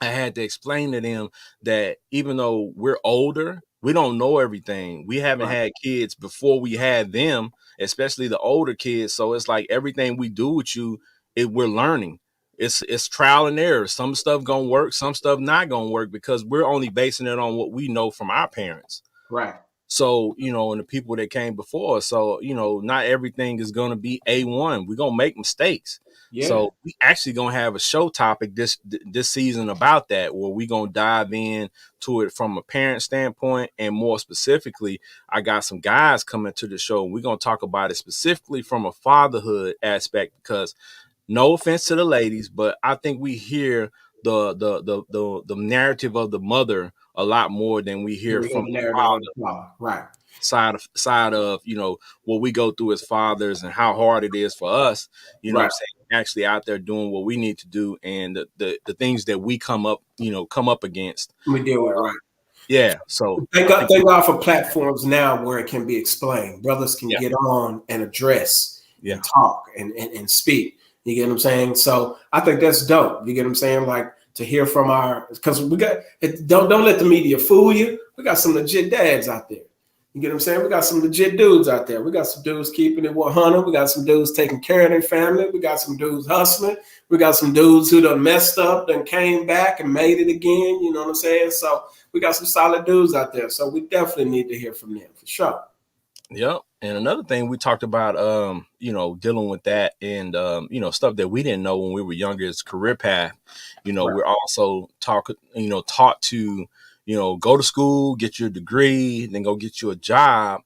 I had to explain to them that even though we're older, we don't know everything. We haven't right, had kids before we had them, especially the older kids. So it's like everything we do with you, we're learning. It's trial and error. Some stuff gonna work, some stuff not gonna work, because we're only basing it on what we know from our parents. right. So, and the people that came before us. So, not everything is going to be A1. We're going to make mistakes. Yeah, So we actually going to have a show topic this season about that, where we going to dive in to it from a parent standpoint. And more specifically, I got some guys coming to the show, and we're going to talk about it specifically from a fatherhood aspect, because no offense to the ladies, but I think we hear the narrative of the mother a lot more than we hear we hear from the the narrative of father, the father. Right, side of what we go through as fathers and how hard it is for us, what I'm right. saying, actually out there doing what we need to do, and the things that we come up against. We deal with it, right. Yeah, so Thank I God, think thank God for platforms now where it can be explained. Brothers can yeah, get on and address yeah, and talk and speak. You get what I'm saying? So I think that's dope. You get what I'm saying? Like to hear from because we got it, don't let the media fool you. We got some legit dads out there. You get what I'm saying? We got some legit dudes out there. We got some dudes keeping it 100. We got some dudes taking care of their family. We got some dudes hustling. We got some dudes who done messed up, then came back and made it again. You know what I'm saying? So we got some solid dudes out there. So we definitely need to hear from them for sure. yep. And another thing we talked about, dealing with that, and stuff that we didn't know when we were younger, is career path. Right. We're also taught to, go to school, get your degree, then go get you a job.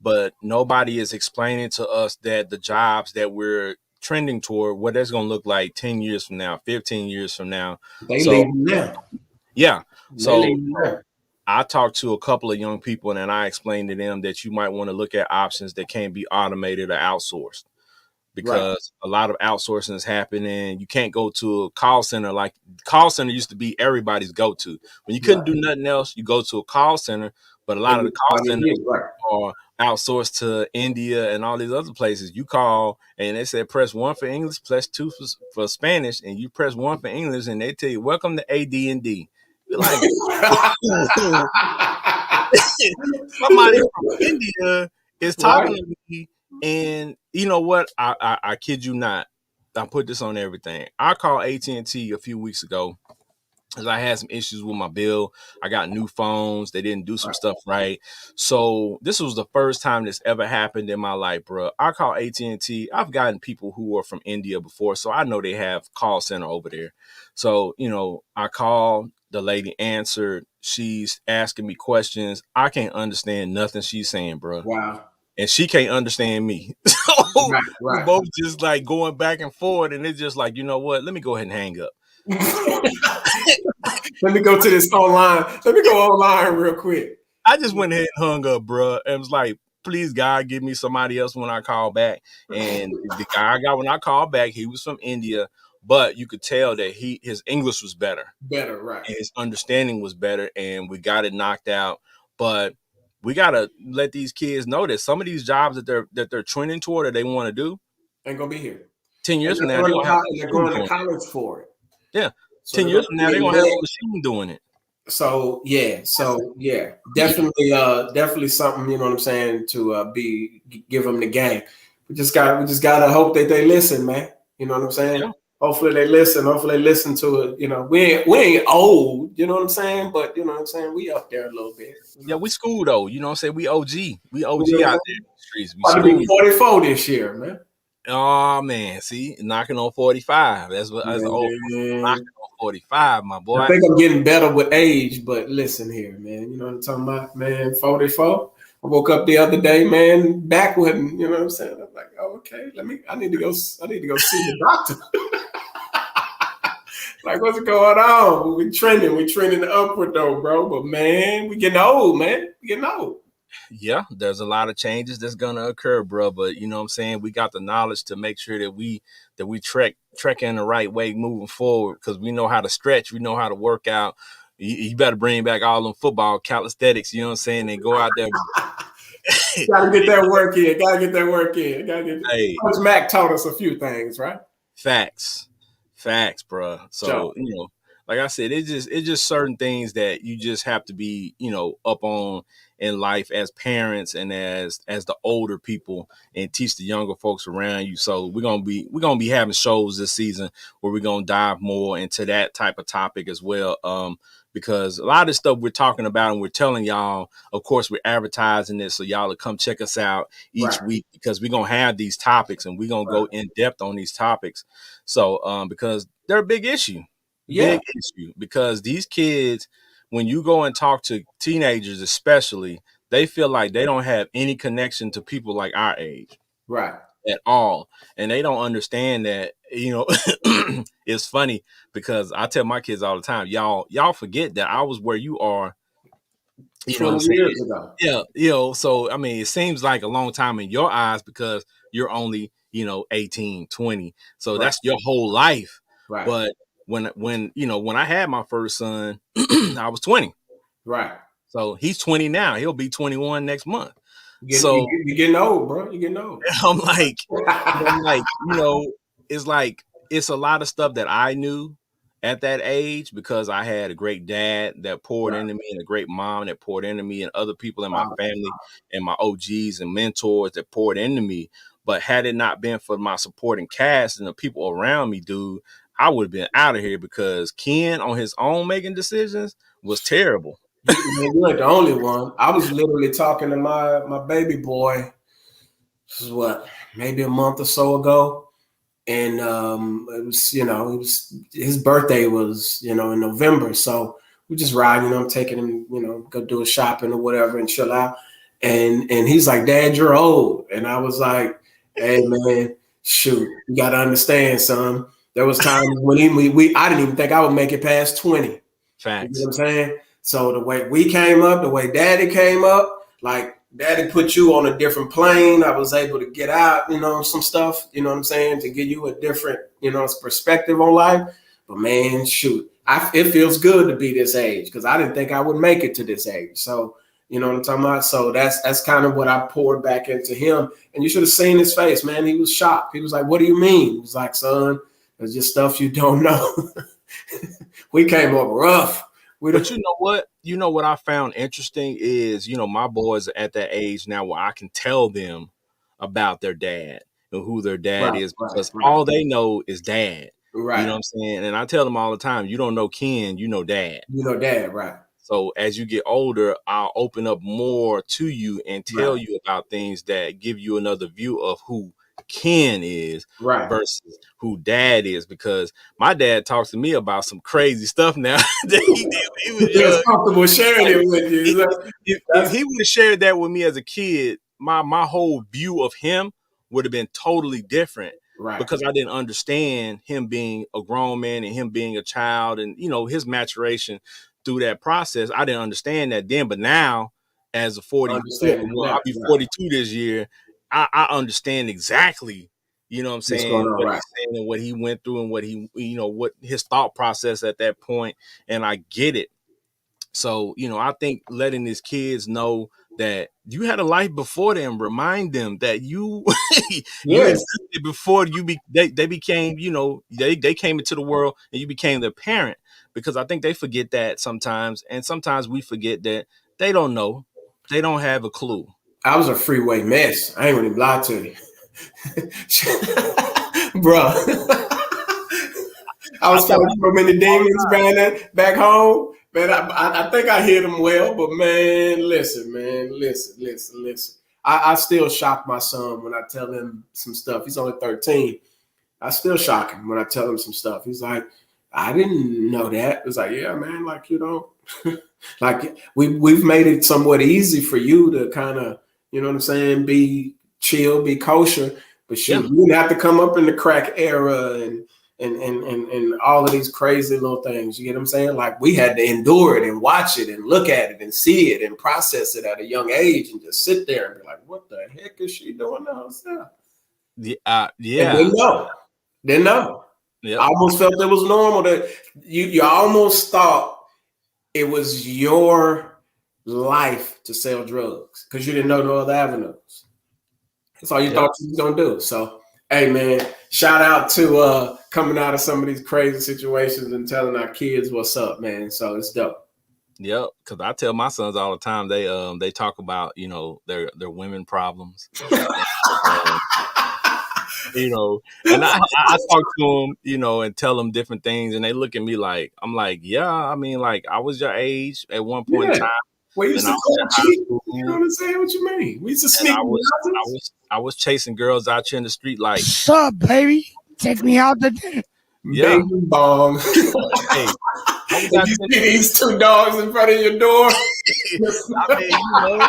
But nobody is explaining to us that the jobs that we're trending toward, what that's going to look like 10 years from now, 15 years from now. They So, leaving now. yeah. They So leaving now. I talked to a couple of young people, and I explained to them that you might want to look at options that can be automated or outsourced, Right. because a lot of outsourcing is happening. You can't go to a call center. Like, call center used to be everybody's go-to. When you couldn't Right. do nothing else, you go to a call center. But a lot of the And call I mean, centers yeah, right. are outsourced to India and all these other places. You call and they said press 1 for English, press 2 for Spanish, and you press 1 for English, and they tell you welcome to AD&D. You're like, somebody from India is Right. talking to me, and you know what? I kid you not. I put this on everything. I called AT&T a few weeks ago, because I had some issues with my bill. I got new phones. They didn't do some Right. stuff right. So this was the first time this ever happened in my life, bro. I call AT&T. I've gotten people who are from India before, so I know they have call center over there. So, I called, the lady answered. She's asking me questions. I can't understand nothing she's saying, bro. Wow. And she can't understand me. So Right. we Right. both just like going back and forth. And it's just like, you know what? Let me go ahead and hang up. So Let me go to this online. Let me go online real quick. I just went ahead and hung up, bro, and was like, please, God, give me somebody else when I call back. And the guy I got when I called back, he was from India, but you could tell that his English was better Better, right. and his understanding was better, and we got it knocked out. But we gotta let these kids know that some of these jobs that they're trending toward or they want to do, Ain't gonna be here. 10 years And from they're now, they're going to gonna have college, a they're machine going to doing it. college for it. Yeah. So 10 they're years gonna from be now, they're getting gonna have bed. a machine doing it. So yeah, definitely something, you know what I'm saying, to give them the game. We just gotta hope that they listen, man. You know what I'm saying? Yeah. Hopefully they listen. Hopefully they listen to it. We ain't old, you know what I'm saying? But you know what I'm saying, we up there a little bit. You know Yeah, what I'm we saying? school though. You know what I'm saying? We OG. We You OG know what I'm out there saying? in the streets. We About to be school. 44 this year, man. Oh man, see, knocking on 45. That's the old knocking Man. on 45, my I boy. think I'm getting better with age, but listen here, man. You know what I'm talking about, man? 44. I woke up the other day, man, back wasn't, you know what I'm saying? I'm like, oh, okay, I need to go see the doctor. Like, what's going on? We trending upward though, bro. But man, we getting old, man. We getting old. Yeah, there's a lot of changes that's gonna occur, bro. But you know what I'm saying? We got the knowledge to make sure that we trek in the right way moving forward because we know how to stretch, we know how to work out. You better bring back all them football calisthenics, you know what I'm saying? And go out there. Gotta get that work in. Gotta get that work in. Gotta get Hey, Coach Mac taught us a few things, right? facts, facts, bro. Sure. So like I said, it's just certain things that you just have to be, up on in life as parents and as the older people and teach the younger folks around you. So we're gonna be having shows this season where we're gonna dive more into that type of topic as well. Because a lot of this stuff we're talking about and we're telling y'all, of course, we're advertising this so y'all to come check us out each Right. week because we're gonna have these topics and we're gonna Right. go in depth on these topics. So because they're a Yeah. big issue because these kids, when you go and talk to teenagers, especially, they feel like they don't have any connection to people like our age Right. at all. And they don't understand that, it's funny because I tell my kids all the time, y'all forget that I was where you are, you know what I'm 20 saying? years ago. Yeah, so I mean, it seems like a long time in your eyes because you're only, 18, 20. So Right. that's your whole life. Right. But when I had my first son, I was 20. Right. So he's 20 now. He'll be 21 next month. You So you're getting old, bro. You're getting old. I'm like, it's like it's a lot of stuff that I knew at that age because I had a great dad that poured Right. into me and a great mom that poured into me and other people in my Wow. family and my OGs and mentors that poured into me. But had it not been for my supporting cast and the people around me, dude, I would have been out of here because Ken on his own making decisions was terrible. You ain't the only one. I was literally talking to my baby boy. This is what, maybe a month or so ago, and it was, his birthday was, in November. So we just riding. I'm taking him, go do a shopping or whatever and chill out. And he's like, "Dad, you're old." And I was like, "Hey man, shoot, you got to understand, son. There was times when I didn't even think I would make it past 20. You know what Facts. I'm saying? So the way we came up, the way Daddy came up, like Daddy put you on a different plane. I was able to get out, some stuff. You know what I'm saying, to give you a different, perspective on life. But man, shoot, it feels good to be this age because I didn't think I would make it to this age. So you know what I'm talking about. So that's kind of what I poured back into him. And you should have seen his face, man. He was shocked. He was like, "What do you mean?" He was like, "Son, there's just stuff you don't know." We came up rough. We But you know what? You know what I found interesting is, my boys are at that age now where I can tell them about their dad and who their dad Right, is right, because right, all they know is dad. You know Right. what I'm saying? And I tell them all the time, you don't know Ken, you know dad. You know, dad. Right. So as you get older, I'll open up more to you and tell Right. you about things that give you another view of who Ken is Right. versus who dad is. Because my dad talks to me about some crazy stuff now that he did when he was Feels young. comfortable sharing Like it with you. if That's he would have shared that with me as a kid, my whole view of him would have been totally different right. because I didn't understand him being a grown man and him being a child and his maturation through that process. I didn't understand that then, but now as a 40, Understanding well, now. I'll be Right. 42 this year. I understand exactly, you know what I'm What's going saying, on? what Right. he's saying and what he went through and what what his thought process at that point, and I get it. So, I think letting his kids know that you had a life before them, remind them that you you Yes. existed before they became, they came into the world and you became their parent. Because I think they forget that sometimes, and sometimes we forget that they don't know. They don't have a clue. I was a freeway mess. I ain't gonna even lie to you. Bro. I I was tell fighting my so many all demons, man, back home. Man, I think I hit them well, but man, listen. I still shock my son when I tell him some stuff. He's only 13. I still shock him when I tell him some stuff. He's like, I didn't know that. It's like, yeah, man, like, like we've made it somewhat easy for you to kind of, you know what I'm saying, be chill, be kosher. But yeah, shoot, you didn't have to come up in the crack era and all of these crazy little things. You get what I'm saying? Like we had to endure it and watch it and look at it and see it and process it at a young age and just sit there and be like, what the heck is she doing now? And yeah, didn't know. I yep, almost felt it was normal that you almost thought it was your life to sell drugs because you didn't know no other avenues. That's all you yep, thought you was gonna do. So, hey man, shout out to coming out of some of these crazy situations and telling our kids what's up, man. So it's dope. yep. Because I tell my sons all the time, they talk about their women problems. Um, you know, and I talk to them, and tell them different things, and they look at me like I'm like, yeah, I mean, like I was your age at one point in Yeah. time, We used and I to was in talk high cheap. You know school, what I'm saying? What you mean? We used to and sneak houses. I was chasing girls out here in the street, like, Sup, baby? Take me out to dinner. yeah, Baby bong. hey, I was If out you there. see these two dogs in front of your door, I mean,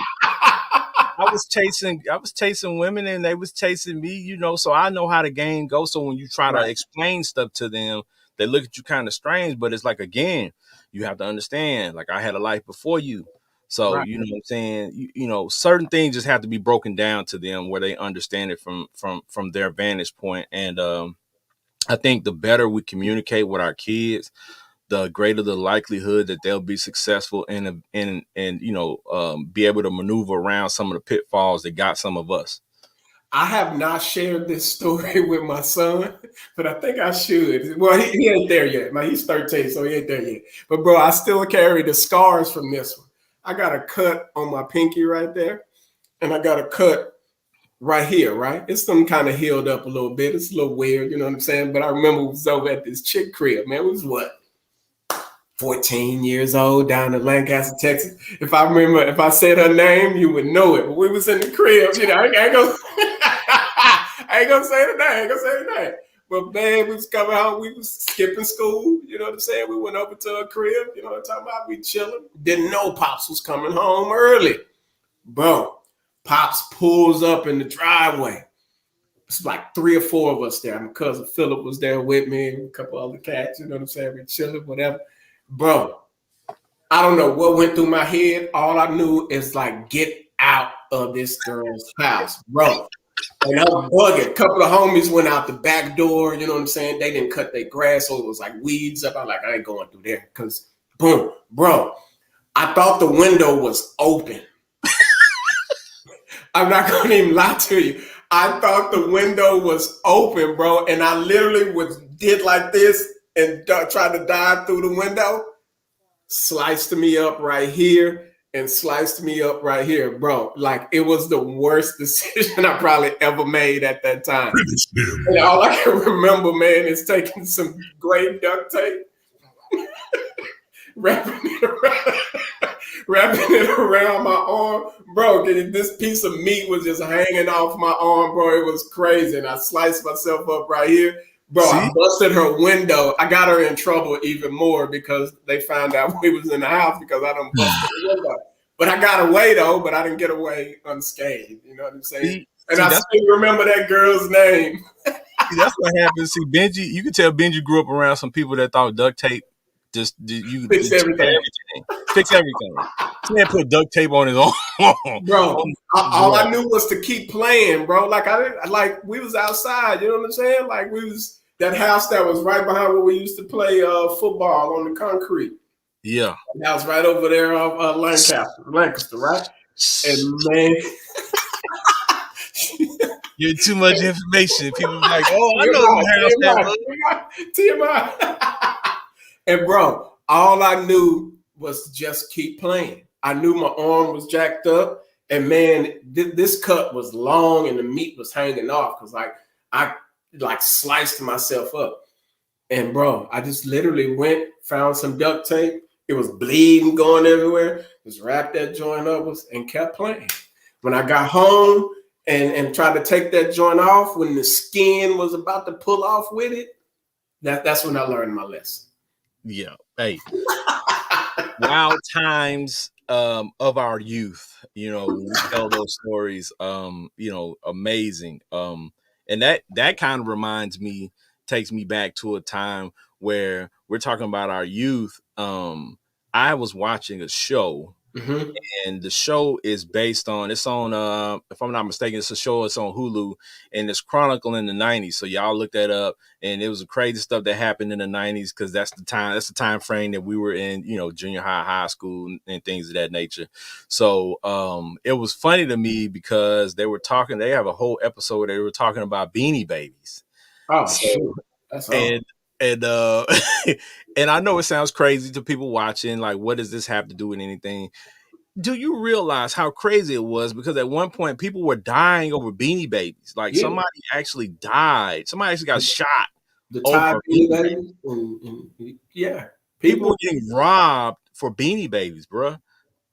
I was chasing women and they was chasing me, so I know how the game goes. So when you try to right, explain stuff to them, they look at you kind of strange, but it's like, again, you have to understand, like I had a life before you. So, right. you know what I'm saying? Certain things just have to be broken down to them where they understand it from their vantage point. And I think the better we communicate with our kids, the greater the likelihood that they'll be successful and be able to maneuver around some of the pitfalls that got some of us. I have not shared this story with my son, but I think I should. Well, he ain't there yet. Man, he's 13, so he ain't there yet. But bro, I still carry the scars from this one. I got a cut on my pinky right there, and I got a cut right here, right? It's some kind of healed up a little bit. It's a little weird, you know what I'm saying? But I remember we was over at this chick crib, man. It was what? 14 years old down in Lancaster, Texas. If I remember, if I said her name, you would know it. But we was in the crib, I ain't gonna, I ain't gonna say the name. I ain't gonna say the name. But man, we was coming home. We was skipping school. You know what I'm saying? We went over to a crib. You know what I'm talking about? We chilling. Didn't know Pops was coming home early, bro. Pops pulls up in the driveway. It's like 3 or 4 of us there. My cousin Philip was there with me, a couple other cats. You know what I'm saying? We chilling, whatever. Bro, I don't know what went through my head. All I knew is like, get out of this girl's house, bro. And I was bugging. A couple of homies went out the back door. You know what I'm saying? They didn't cut their grass, so it was like weeds up. I'm like, I ain't going through there because, boom, bro. I thought the window was open. I'm not gonna even lie to you. I thought the window was open, bro, and I literally did like this and tried to dive through the window. Sliced me up right here, and sliced me up right here, bro. Like it was the worst decision I probably ever made at that time. And all I can remember, man, is taking some gray duct tape, wrapping it around, wrapping it around my arm, bro. This piece of meat was just hanging off my arm, bro. It was crazy, and I sliced myself up right here. Bro, See? I busted her window. I got her in trouble even more because they found out we was in the house because I done busted the window. But I got away though, but I didn't get away unscathed. You know what I'm saying? And I still remember that girl's name. See, that's what happens. See, Benji, you can tell Benji grew up around some people that thought duct tape you Fix everything. Fix everything. He didn't put duct tape on his arm. Bro, all I knew was to keep playing, bro. Like we was outside, you know what I'm saying? Like we was that house that was right behind where we used to play football on the concrete. Yeah. That was right over there off Lancaster, right? And man, you're too much information. People are like, oh, I know TMI. And bro, all I knew was to just keep playing. I knew my arm was jacked up, and man, this cut was long and the meat was hanging off because I sliced myself up. And bro, I just literally went, found some duct tape. It was bleeding, going everywhere. Just wrapped that joint up and kept playing. When I got home and tried to take that joint off, when the skin was about to pull off with it, that's when I learned my lesson. Yeah. Hey. Wild times of our youth, you know, when we tell those stories, you know, amazing. And that kind of takes me back to a time where we're talking about our youth. I was watching a show, and the show is it's on if I'm not mistaken, it's on Hulu, and it's chronicling the 90s. So y'all look that up, and it was the crazy stuff that happened in the 90s because that's the time frame that we were in, you know, junior high school and things of that nature. So it was funny to me because they have a whole episode where they were talking about Beanie Babies. Oh, so, that's all. And and I know it sounds crazy to people watching, like, what does this have to do with anything? Do you realize how crazy it was? Because at one point people were dying over Beanie Babies. Like somebody actually died. Somebody actually got shot. The Thai Beanie Babies. Yeah. People were getting robbed for Beanie Babies, bro.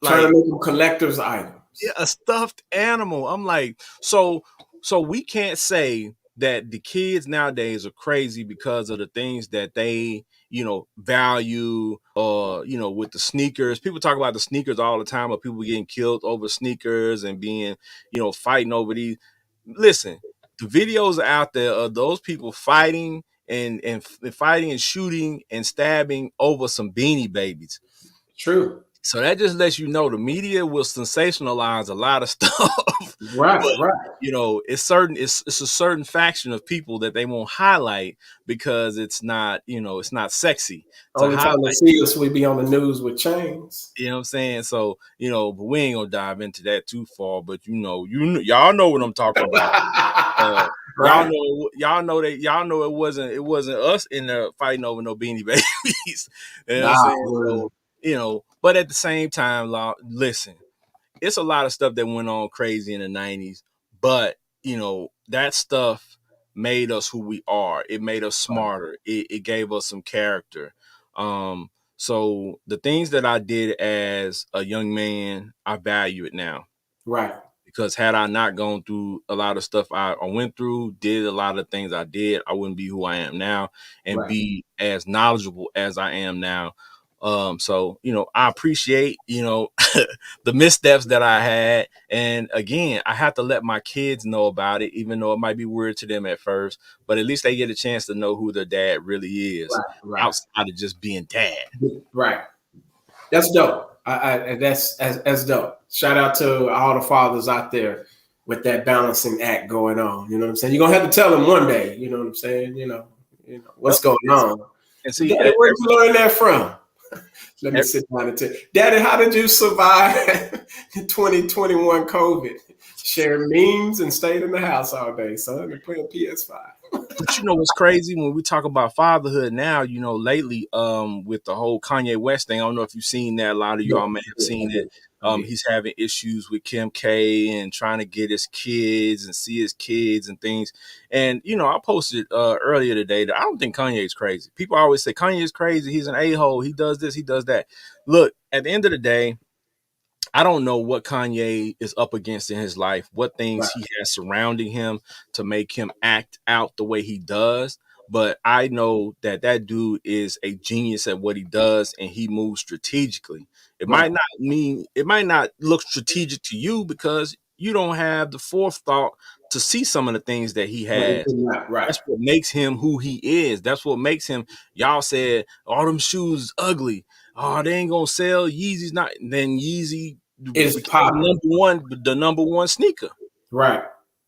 Trying to make them collector's items. Yeah, a stuffed animal. I'm like, so we can't say that the kids nowadays are crazy because of the things that they, you know, value, you know, with the sneakers. People talk about the sneakers all the time, of people getting killed over sneakers and being, you know, fighting over these. Listen, the videos are out there of those people fighting and fighting and shooting and stabbing over some Beanie Babies. True. So that just lets you know the media will sensationalize a lot of stuff. Right, but, you know, it's a certain faction of people that they won't highlight because it's not, you know, it's not sexy. Only time they see us, we be on the news with chains. You know what I'm saying? So, you know, but we ain't gonna dive into that too far. But y'all know what I'm talking about. Right. Y'all know it wasn't us in there fighting over no Beanie Babies. You know what I'm saying? So, you know, but at the same time, listen, it's a lot of stuff that went on crazy in the 90s, but, you know, that stuff made us who we are. It made us smarter. It gave us some character. So the things that I did as a young man, I value it now. Right. Because had I not gone through a lot of stuff I went through, did a lot of things I did, I wouldn't be who I am now and be as knowledgeable as I am now. So, you know, I appreciate, you know, the missteps that I had. And again, I have to let my kids know about it, even though it might be weird to them at first, but at least they get a chance to know who their dad really is outside of just being dad. Right. That's dope. That's dope. Shout out to all the fathers out there with that balancing act going on. You know what I'm saying? You're going to have to tell them one day, you know what I'm saying? You know what's going on. And see, Daddy, where'd you learn that from? Let me sit down and tell you. Daddy, how did you survive 2021 COVID? Share memes and stayed in the house all day, son, and playing PS5. But you know what's crazy when we talk about fatherhood now, lately, with the whole Kanye West thing, I don't know if you've seen that. A lot of Yeah, y'all may have I seen it. did. I did. He's having issues with Kim K and trying to get his kids and see his kids and things. And I posted earlier today that I don't think Kanye is crazy. People always say Kanye is crazy. He's an a-hole. He does this. He does that. Look, at the end of the day, I don't know what Kanye is up against in his life, what things Right, he has surrounding him to make him act out the way he does. But I know that that dude is a genius at what he does, and he moves strategically. right. It might not look strategic to you because you don't have the forethought to see some of the things that he Right, has. right, That's what makes him who he is. That's what makes him. Y'all said all them shoes ugly. Oh, they ain't gonna sell. Yeezy's not. Then Yeezy it's became popping. the number one sneaker. Right,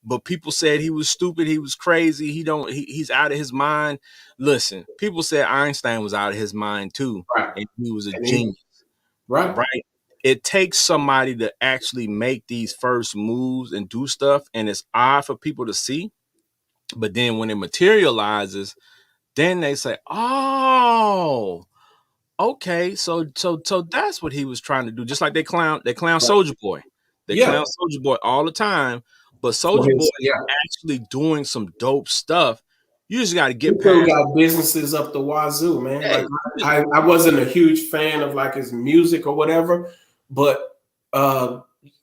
But people said he was stupid. He was crazy. He's out of his mind. Listen, people said Einstein was out of his mind too, right. and he was a And he, genius. right. Right? It takes somebody to actually make these first moves and do stuff, and it's odd for people to see. But then when it materializes, then they say, "Oh, okay, so that's what he was trying to do." Just like they clown Right. Soldier Boy. They Yeah. clown Soldier Boy all the time, but For Soldier Boy his, is yeah. actually doing some dope stuff. You just got to He get still past. got businesses up the wazoo, man. Yeah, Like you just I wasn't a huge fan of like his music or whatever, but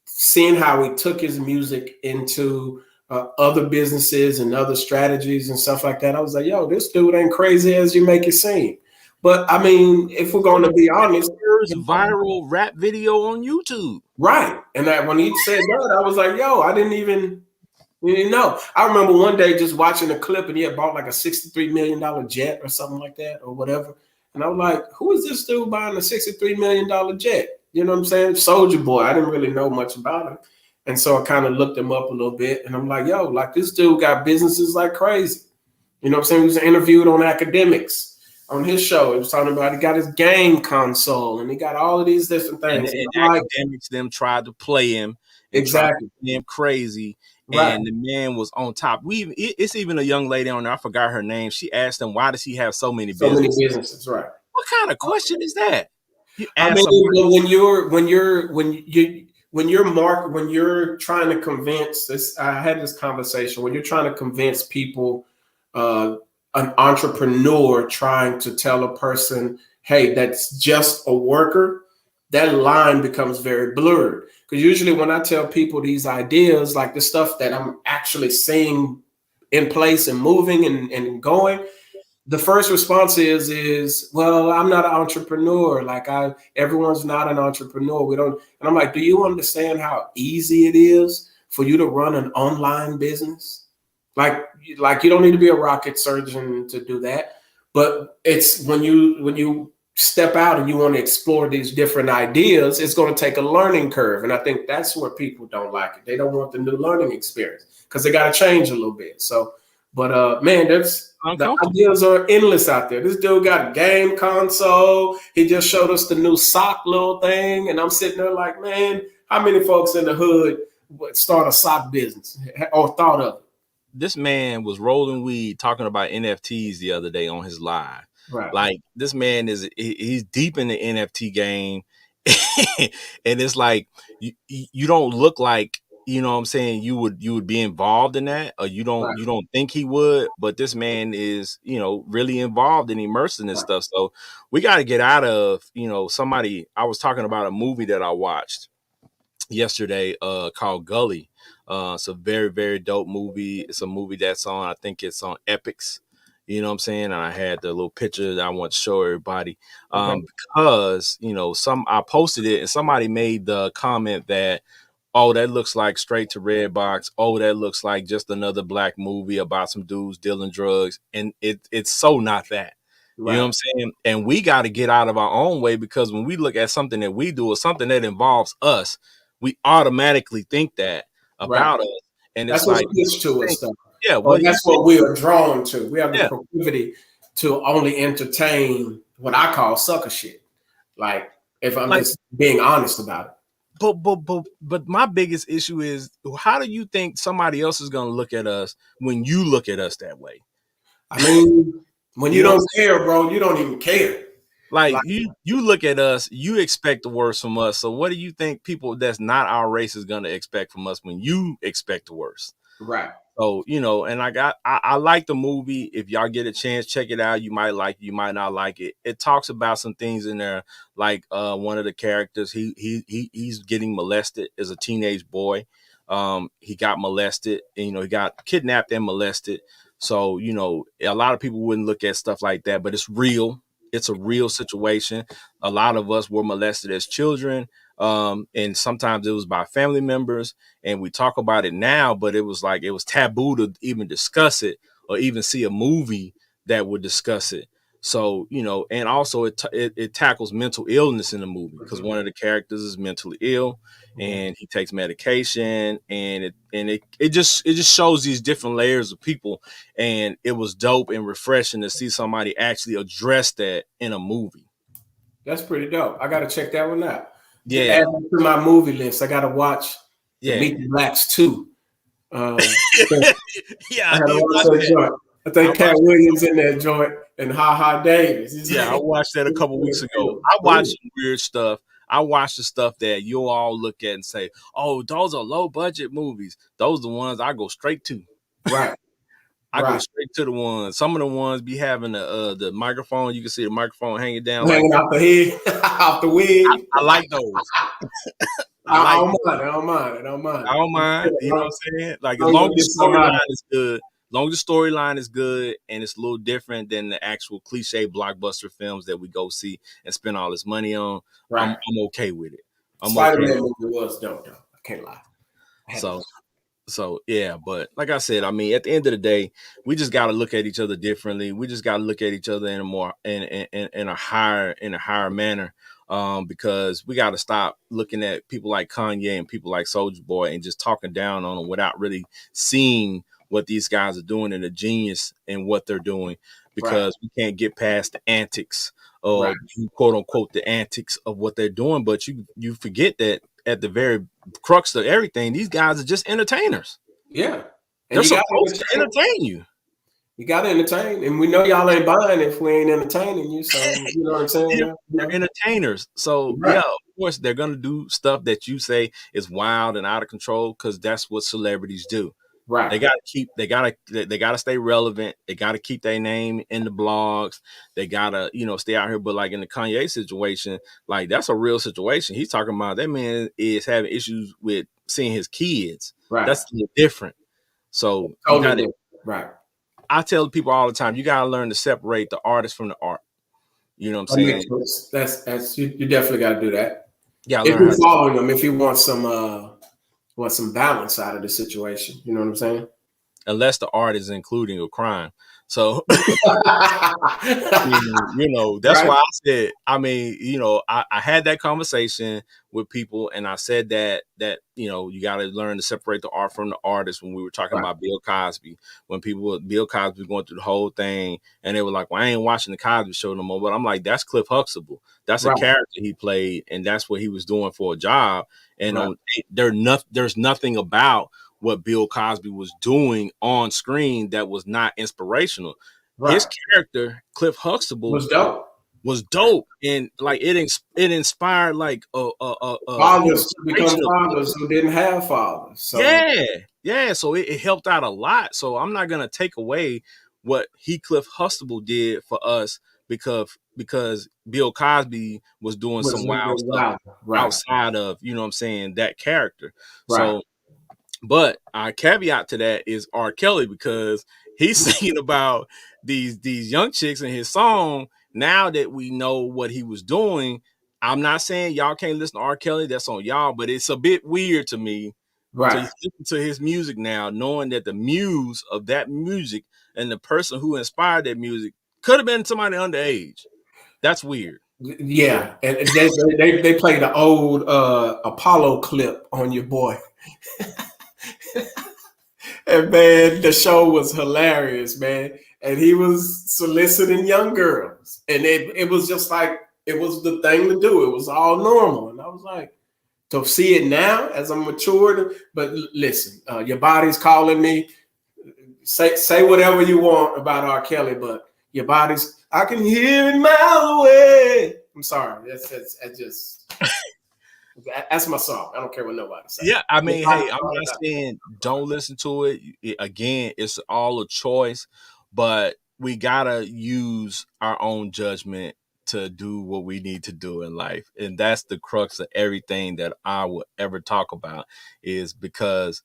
seeing how he took his music into other businesses and other strategies and stuff like that, I was like, yo, this dude ain't crazy as you make it seem. But I mean, if we're going Soldier to be Boy honest, first you know, viral rap video on YouTube. right? And that when he said that, I was like, yo, I didn't even. You know, I remember one day just watching a clip and he had bought like a $63 million jet or something like that or whatever. And I was like, who is this dude buying a $63 million jet? You know what I'm saying? Soldier Boy. I didn't really know much about him. And so I kind of looked him up a little bit and I'm like, yo, like this dude got businesses like crazy. You know what I'm saying? He was interviewed on academics on his show. He was talking about he got his game console and he got all of these different And, things. And and I'm like, academics them tried to play him and tried to exactly. play him crazy. Right. And the man was on top. It's even a young lady on there. I forgot her name. She asked him, "Why does he have so many So many businesses?" businesses, right. What kind of question is that? You I ask mean, somebody. but when you're trying to convince this, I had this conversation when you're trying to convince people, uh, an entrepreneur trying to tell a person, hey, that's just a worker, that line becomes very blurred. Because usually when I tell people these ideas, like the stuff that I'm actually seeing in place and moving and going, the first response is well, I'm not an entrepreneur. Like I everyone's not an entrepreneur. We don't. And I'm like, do you understand how easy it is for you to run an online business? Like you don't need to be a rocket surgeon to do that. But it's when you step out and you want to explore these different ideas, it's going to take a learning curve. And I think that's where people don't like it. They don't want the new learning experience because they got to change a little bit. So but man, that's the Uncomfortable. ideas are endless out there. This dude got a game console. He just showed us the new sock little thing, and I'm sitting there like, man, how many folks in the hood would start a sock business or thought of it? This man was rolling weed talking about NFTs the other day on his live. Right, Like this man he's deep in the NFT game. And it's like you don't look like, what I'm saying, you would be involved in that, or right, you don't think he would, but this man is, really involved and immersed in this right. stuff. So we got to get out of, somebody. I was talking about a movie that I watched yesterday called Gully. It's a very, very dope movie. It's a movie that's on, I think it's on Epics. You know what I'm saying? And I had the little picture that I want to show everybody. Okay, Because, some I posted it and somebody made the comment that, oh, that looks like straight to red box. Oh, that looks like just another black movie about some dudes dealing drugs. And it's so not that. You know what right, I'm saying? And we got to get out of our own way, because when we look at something that we do or something that involves us, we automatically think that right. about us. And it's That's what's like, pitched to think, us, though. yeah, Or what do you that's think? what we are drawn to. We have the Yeah. proclivity to only entertain what I call sucker shit. Like, if I'm Like, just being honest about it. but my biggest issue is, how do you think somebody else is going to look at us when you look at us that way? I mean, when you You know, don't care, bro, you don't even care. like Like, you look at us, you expect the worst from us. So what do you think people that's not our race is gonna expect from us when you expect the worst? right, So, and I like the movie. If y'all get a chance, check it out. You might like it, you might not like it. It talks about some things in there, like one of the characters, he's getting molested as a teenage boy. He got molested, and he got kidnapped and molested. So, a lot of people wouldn't look at stuff like that, but it's real. It's a real situation. A lot of us were molested as children. And sometimes it was by family members, and we talk about it now, but it was like it was taboo to even discuss it or even see a movie that would discuss it. So, and also it tackles mental illness in the movie because one of the characters is mentally ill and he takes medication, and it just shows these different layers of people, and it was dope and refreshing to see somebody actually address that in a movie. that's pretty dope. I got to check that one out. To add Yeah, to my movie list, I got to watch the yeah. Meet the Blacks 2. I Yeah, I gotta did watch watch that that. joint. I I think Cat watched Williams in that joint and Ha Ha Davis. He's Yeah, I like, watched that a couple weeks ago. I watched some weird stuff. I watched the stuff that you'll all look at and say, "Oh, those are low budget movies." Those are the ones I go straight to. right, I go right. straight to the ones. Some of the ones be having the microphone. You can see the microphone hanging down like Hanging that. off the head, off the wig. I like those. I I like don't those. mind. I don't mind. I don't mind. I don't mind. You know what Long I'm saying? Like as long as long I as get the some out of storyline it. is good, as long as the storyline is good and it's a little different than the actual cliche blockbuster films that we go see and spend all this money on, I'm Right. I'm okay with it. I'm okay. Spider-Man movie was dope, though. I can't lie. I had to So watch so yeah, but like I said, I mean, at the end of the day, we just got to look at each other differently. We just got to look at each other in a more in a higher manner, because we got to stop looking at people like Kanye and people like Soulja Boy and just talking down on them without really seeing what these guys are doing and the genius in what they're doing, right, because we can't get past the antics right. of quote unquote the antics of what they're doing, but you forget that at the very crux of everything, these guys are just entertainers. Yeah. And They're you got to supposed to entertain. entertain you. You got to entertain. And we know y'all ain't buying if we ain't entertaining you. So, you know what I'm saying? they're, You they're know? entertainers. So yeah, Right, of course they're gonna do stuff that you say is wild and out of control because that's what celebrities do. right, They gotta stay relevant. They gotta keep their name in the blogs. They gotta, stay out here. But like in the Kanye situation, like that's a real situation. He's talking about that man is having issues with seeing his kids. right. That's a little different. So you Totally got to different. Right. I tell people all the time, you got to learn to separate the artist from the art. You know what I'm That makes saying? sense. That's you definitely got to do that. You got to If learn how you're to, following them, if you want some balance out of the situation, you know what I'm saying? unless the art is including a crime. So that's Right, why I said, I mean, I had that conversation with people and I said that you got to learn to separate the art from the artist when we were talking right, about Bill Cosby, when Bill Cosby going through the whole thing and they were like, well, I ain't watching the Cosby show no more. But I'm like, that's Cliff Huxtable. That's a right, character he played and that's what he was doing for a job. And right, there's nothing about what Bill Cosby was doing on screen that was not inspirational. His right. character, Cliff Huxtable, Was dope. was dope, and like it inspired like a whole Fathers become generation of fathers people. who didn't have fathers. So Yeah, yeah. So it helped out a lot. So I'm not gonna take away what Cliff Huxtable did for us because Bill Cosby was doing was some wild stuff wow. Right, outside of what I'm saying, that character. right. So but our caveat to that is R. Kelly because he's singing about these young chicks in his song. Now that we know what he was doing, I'm not saying y'all can't listen to R. Kelly. That's on y'all, but it's a bit weird to me to Right. listen to his music now, knowing that the muse of that music and the person who inspired that music could have been somebody underage. That's weird. Yeah. And they played the old Apollo clip on your boy. And man, the show was hilarious, man. And he was soliciting young girls. And it was just like it was the thing to do. It was all normal. And I was like, to see it now as I'm matured, but listen, your body's calling me. say whatever you want about R. Kelly, but your body's I can hear it miles away. I'm sorry. That's my song. I don't care what nobody says. Yeah, I mean, hey, I'm not saying don't listen to it. Again, it's all a choice, but we gotta use our own judgment to do what we need to do in life, and that's the crux of everything that I will ever talk about. Is because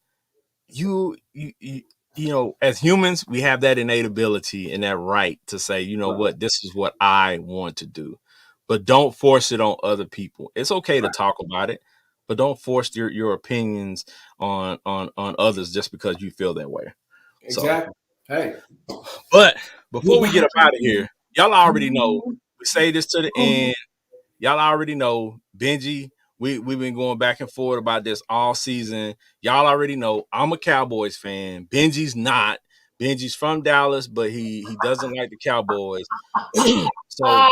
you you you, you know, as humans, we have that innate ability and that right to say, you know what, this is what I want to do, but don't force it on other people. It's okay to talk about it, but don't force your opinions on others just because you feel that way. So, Exactly. Hey, but before we get up out of here, y'all already know we say this to the end. Y'all already know Benji. We've been going back and forth about this all season. Y'all already know I'm a Cowboys fan. Benji's not. Benji's from Dallas, but he doesn't like the Cowboys. so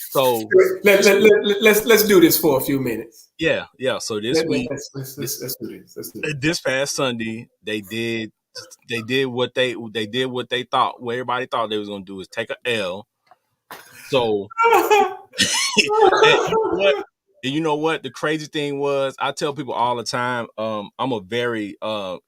so let's do this for a few minutes. yeah. So this week, Let's do this. Let's do this. this past Sunday, they did what they thought, what everybody thought they was gonna do is take a L. So and you know what? And you know what? The crazy thing was, I tell people all the time, I'm a very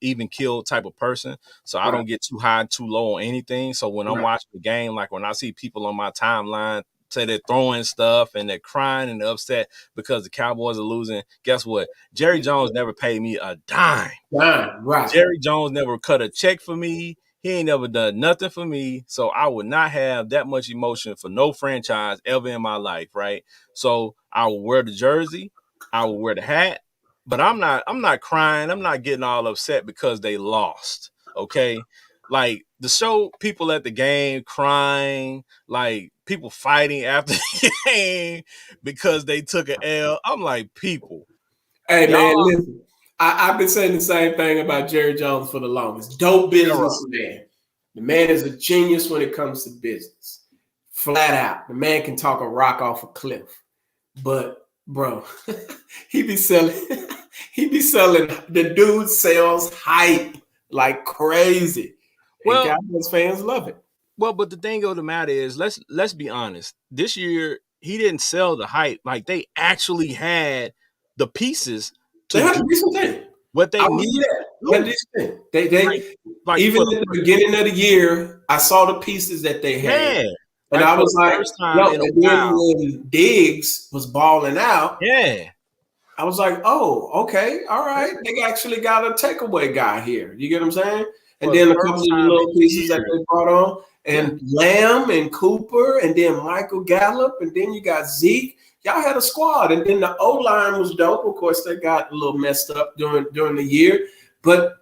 even kill type of person. So I don't get too high, too low on anything. So when I'm watching the game, like when I see people on my timeline say they're throwing stuff and they're crying and they're upset because the Cowboys are losing, guess what? Jerry Jones never paid me a dime. Right. Jerry Jones never cut a check for me. He ain't never done nothing for me. So I would not have that much emotion for no franchise ever in my life, right? So I will wear the jersey, I will wear the hat, but I'm not crying. I'm not getting all upset because they lost. Okay. Like the show people at the game crying, like people fighting after the game because they took an L. I'm like, people. Hey Y'all, man, listen. I've been saying the same thing about Jerry Jones for the longest. Dope businessman. The man is a genius when it comes to business. Flat out. The man can talk a rock off a cliff. But bro, he be selling, the dude sells hype like crazy. And well, Cowboys fans love it. Well, but the thing of the matter is, let's be honest. This year, he didn't sell the hype. Like they actually had the pieces They to had do a decent thing. what they I will needed say that. to They had a do. decent thing. They Like even for at the beginning of the year, I saw the pieces that they had. yeah, And like I for was the like, first time yo, in a and then while. when Diggs was balling out, Yeah, I was like, oh, okay, all right. They actually got a takeaway guy here. You get what I'm saying? And for the then a couple first of the time little in pieces that years. they brought on, Yeah. and Lamb and Cooper, and then Michael Gallup, and then you got Zeke. Y'all had a squad, and then the O line was dope. Of course, they got a little messed up during the year, but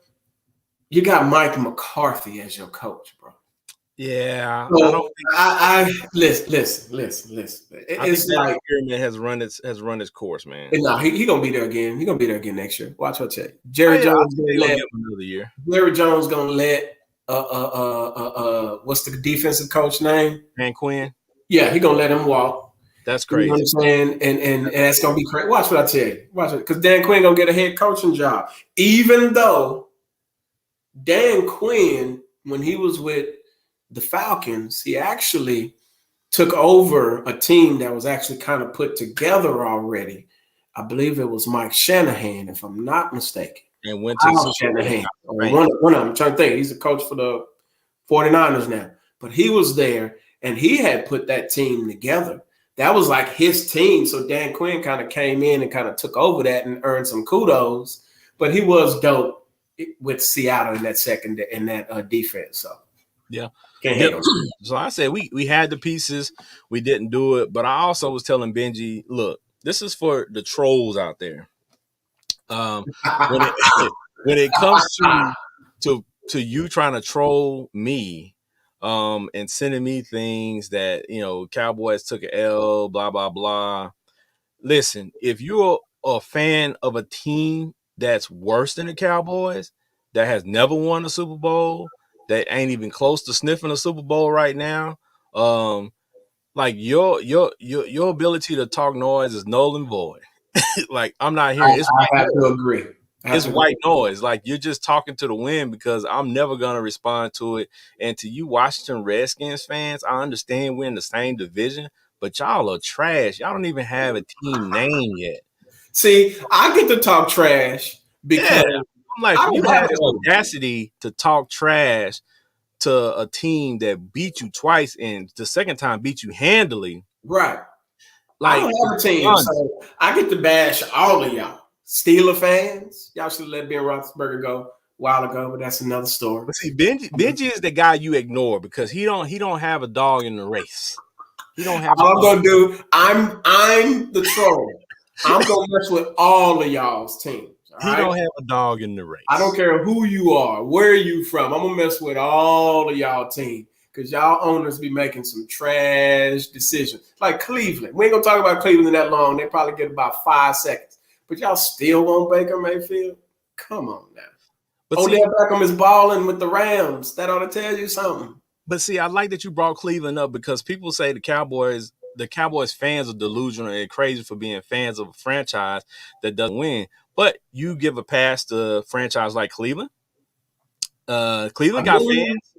you got Mike McCarthy as your coach, bro. Yeah, I don't So think. I listen. I think It's that like experiment has run its course, man. no, he gonna be there again. He gonna be there again next year. Watch what I tell you. Oh yeah, I think they're gonna give him another year. Jerry Jones gonna let what's the defensive coach name? And Quinn, Yeah, he gonna let him walk. that's You know what I'm crazy. saying? And that's gonna be crazy. Watch what I tell you. Watch it, because Dan Quinn gonna get a head coaching job, even though Dan Quinn, when he was with the Falcons, he actually took over a team that was actually kind of put together already. I believe it was Mike Shanahan, if I'm not mistaken. And went to the Kyle Super Bowl. Shanahan. One of them. I'm trying to think. He's a coach for the 49ers now. But he was there, and he had put that team together. That was like his team. So Dan Quinn kind of came in and kind of took over that and earned some kudos. But he was dope with Seattle in that second in that defense. So Yeah. can't hate on. So I said we had the pieces, we didn't do it. But I also was telling Benji, look, this is for the trolls out there. When it when it comes to you trying to troll me, and sending me things that Cowboys took an L, blah blah blah. Listen, if you're a fan of a team that's worse than the Cowboys, that has never won a Super Bowl, that ain't even close to sniffing a Super Bowl right now, like your ability to talk noise is null and void. Like I'm not hearing it's I have to agree. It's white noise. Like, you're just talking to the wind, because I'm never gonna respond to it. And to you Washington Redskins fans, I understand we're in the same division, but y'all are trash. Y'all don't even have a team name yet. See, I get to talk trash Yeah. because I'm like, I for you don't to have have a the team. audacity to talk trash to a team that beat you twice and the second time beat you handily, Right. I like, don't it's have a team, beyond. so I get to bash all of y'all. Steeler fans, y'all should let Ben Roethlisberger go a while ago, but that's another story. But see, Benji is the guy you ignore, because he don't have a dog in the race. He don't have a All I'm dog. gonna do, I'm the troll. I'm gonna mess with all of y'all's teams. All He right. don't have a dog in the I don't race. care who you are, where you from. I'm gonna mess with all of y'all team because y'all owners be making some trash decisions. Like Cleveland, we ain't gonna talk about Cleveland that long. They probably get about 5 seconds, but y'all still want Baker Mayfield? Come on now. But see, Odell Beckham is balling with the Rams. That ought to tell you something. I like that you brought Cleveland up, because people say the Cowboys fans are delusional and crazy for being fans of a franchise that doesn't win. But you give a pass to a franchise like Cleveland. I Cleveland got mean, fans.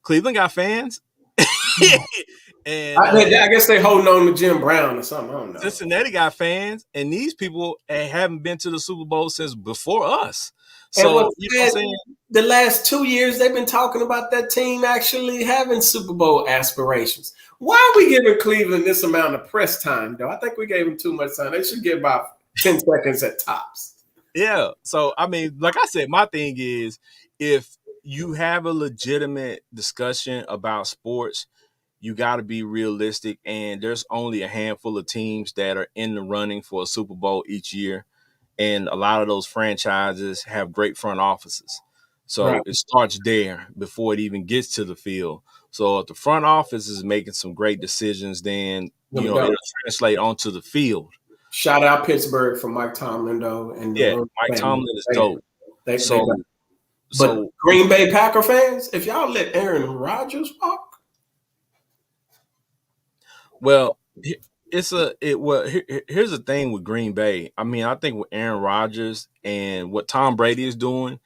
Cleveland got fans. And I guess they holding on to Jim Brown or something. I don't know. Cincinnati got fans, and these people haven't been to the Super Bowl since before us. And So, what's you know what I'm sad, saying? the last 2 years they've been talking about that team actually having Super Bowl aspirations. Why are we giving Cleveland this amount of press time, though? I think we gave them too much time. They should get about 10 seconds at tops. Yeah. So, I mean, like I said, my thing is, if you have a legitimate discussion about sports, you got to be realistic. And there's only a handful of teams that are in the running for a Super Bowl each year. And a lot of those franchises have great front offices. Right. So it starts there before it even gets to the field. So if the front office is making some great decisions, then, Let me go. it'll translate onto the field. Shout out Pittsburgh for Mike Tomlin, though, and the Yeah, Williams Mike family. Tomlin is dope. They got. So But so Green Bay Packer fans, if y'all let Aaron Rodgers walk, well, here's the thing with Green Bay. I mean, I think with Aaron Rodgers and what Tom Brady is doing,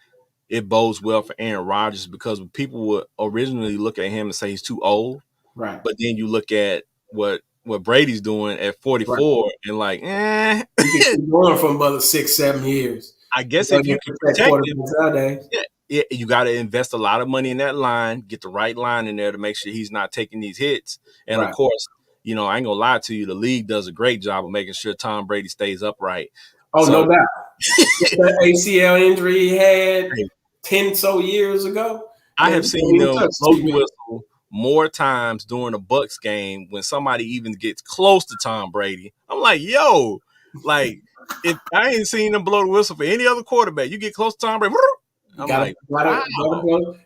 it bodes well for Aaron Rodgers, because people would originally look at him and say he's too old, right, but then you look at what Brady's doing at right. 44 and like, You can keep going for another 6, 7 years. I You guess don't if you get can to protect protect him, quarterbacks nowadays. yeah, you got to invest a lot of money in that line, get the right line in there to make sure he's not taking these hits. And of Right. course, I ain't gonna lie to you, the league does a great job of making sure Tom Brady stays upright. Oh, no So doubt. That ACL injury he had hey, 10 so years ago, I man, have you can't seen even them touch blow the TV. whistle more times during a Bucks game when somebody even gets close to Tom Brady. I'm like, yo, like, if I ain't seen them blow the whistle for any other quarterback, you get close to Tom Brady. You I'm like, gotta wow. go.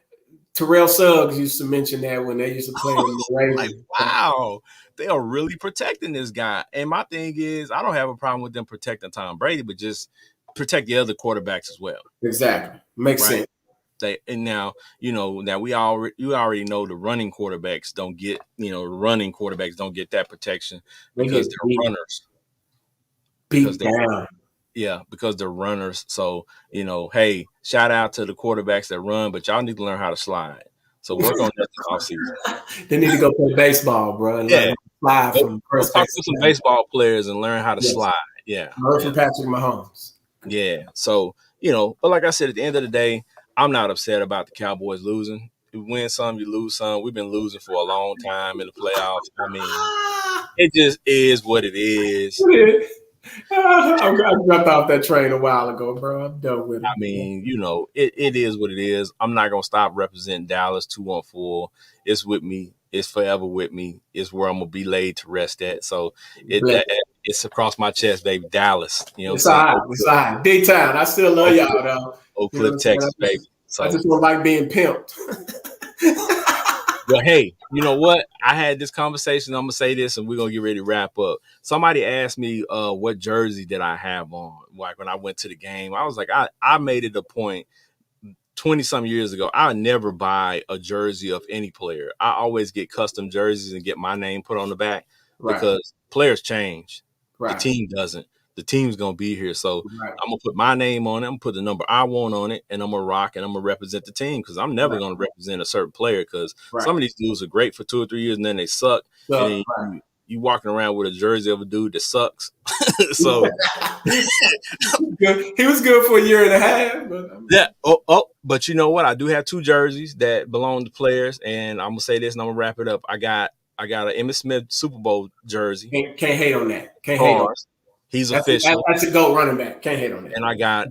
Terrell Suggs used to mention that when they used to play in the Like, Ravens. wow, they are really protecting this guy. And my thing is, I don't have a problem with them protecting Tom Brady, but just protect the other quarterbacks as well, Exactly. Makes right? sense. And now, now you already know the running quarterbacks don't get that protection They because get they're runners. Because beat they're down. Yeah, because they're runners. So, hey, shout out to the quarterbacks that run, but y'all need to learn how to slide. So work on that this offseason. They need to go play baseball, bro, and Yeah. learn to fly Go, from go first talk base to to some second. baseball players and learn how to Yes. slide. Yeah. Learn Yeah. from Patrick Mahomes. Yeah. So, but like I said, at the end of the day, I'm not upset about the Cowboys losing. You win some, you lose some. We've been losing for a long time in the playoffs. I mean, it just is what it is. I dropped off that train a while ago, bro. I'm done with I it. mean, it is what it is. I'm not gonna stop representing Dallas 214. It's with me. It's forever with me. It's where I'm gonna be laid to rest at. So Bless. it's across my chest, baby. Dallas. You know what I'm It's all saying? right. It's all right. Big time. I still love Oak y'all, Cliff, though. Oak You know Cliff, what I'm saying? Texas, baby. I So, just don't like being pimped. well, hey, you know what? I had this conversation. I'm gonna say this, and we're gonna get ready to wrap up. Somebody asked me, what jersey did I have on? Like when I went to the game, I was like, I made it a point 20 some years ago. I never buy a jersey of any player. I always get custom jerseys and get my name put on the back Right. because players change. The Right. team doesn't. the team's gonna be here. So Right. I'm gonna put my name on it. I'm gonna put the number I want on it, and I'm gonna rock and I'm gonna represent the team because I'm never gonna represent a certain player because some of these dudes are great for 2 or 3 years and then they suck. And then you walking around with a jersey of a dude that sucks. So he was good for a year and a half. But yeah. But you know what? I do have 2 jerseys that belong to players, and I'm gonna say this, and I'm gonna wrap it up. I got an Emmitt Smith Super Bowl jersey. Can't hate on that. Can't hate on. He's official. That's a GOAT running back. Can't hate on that. And I got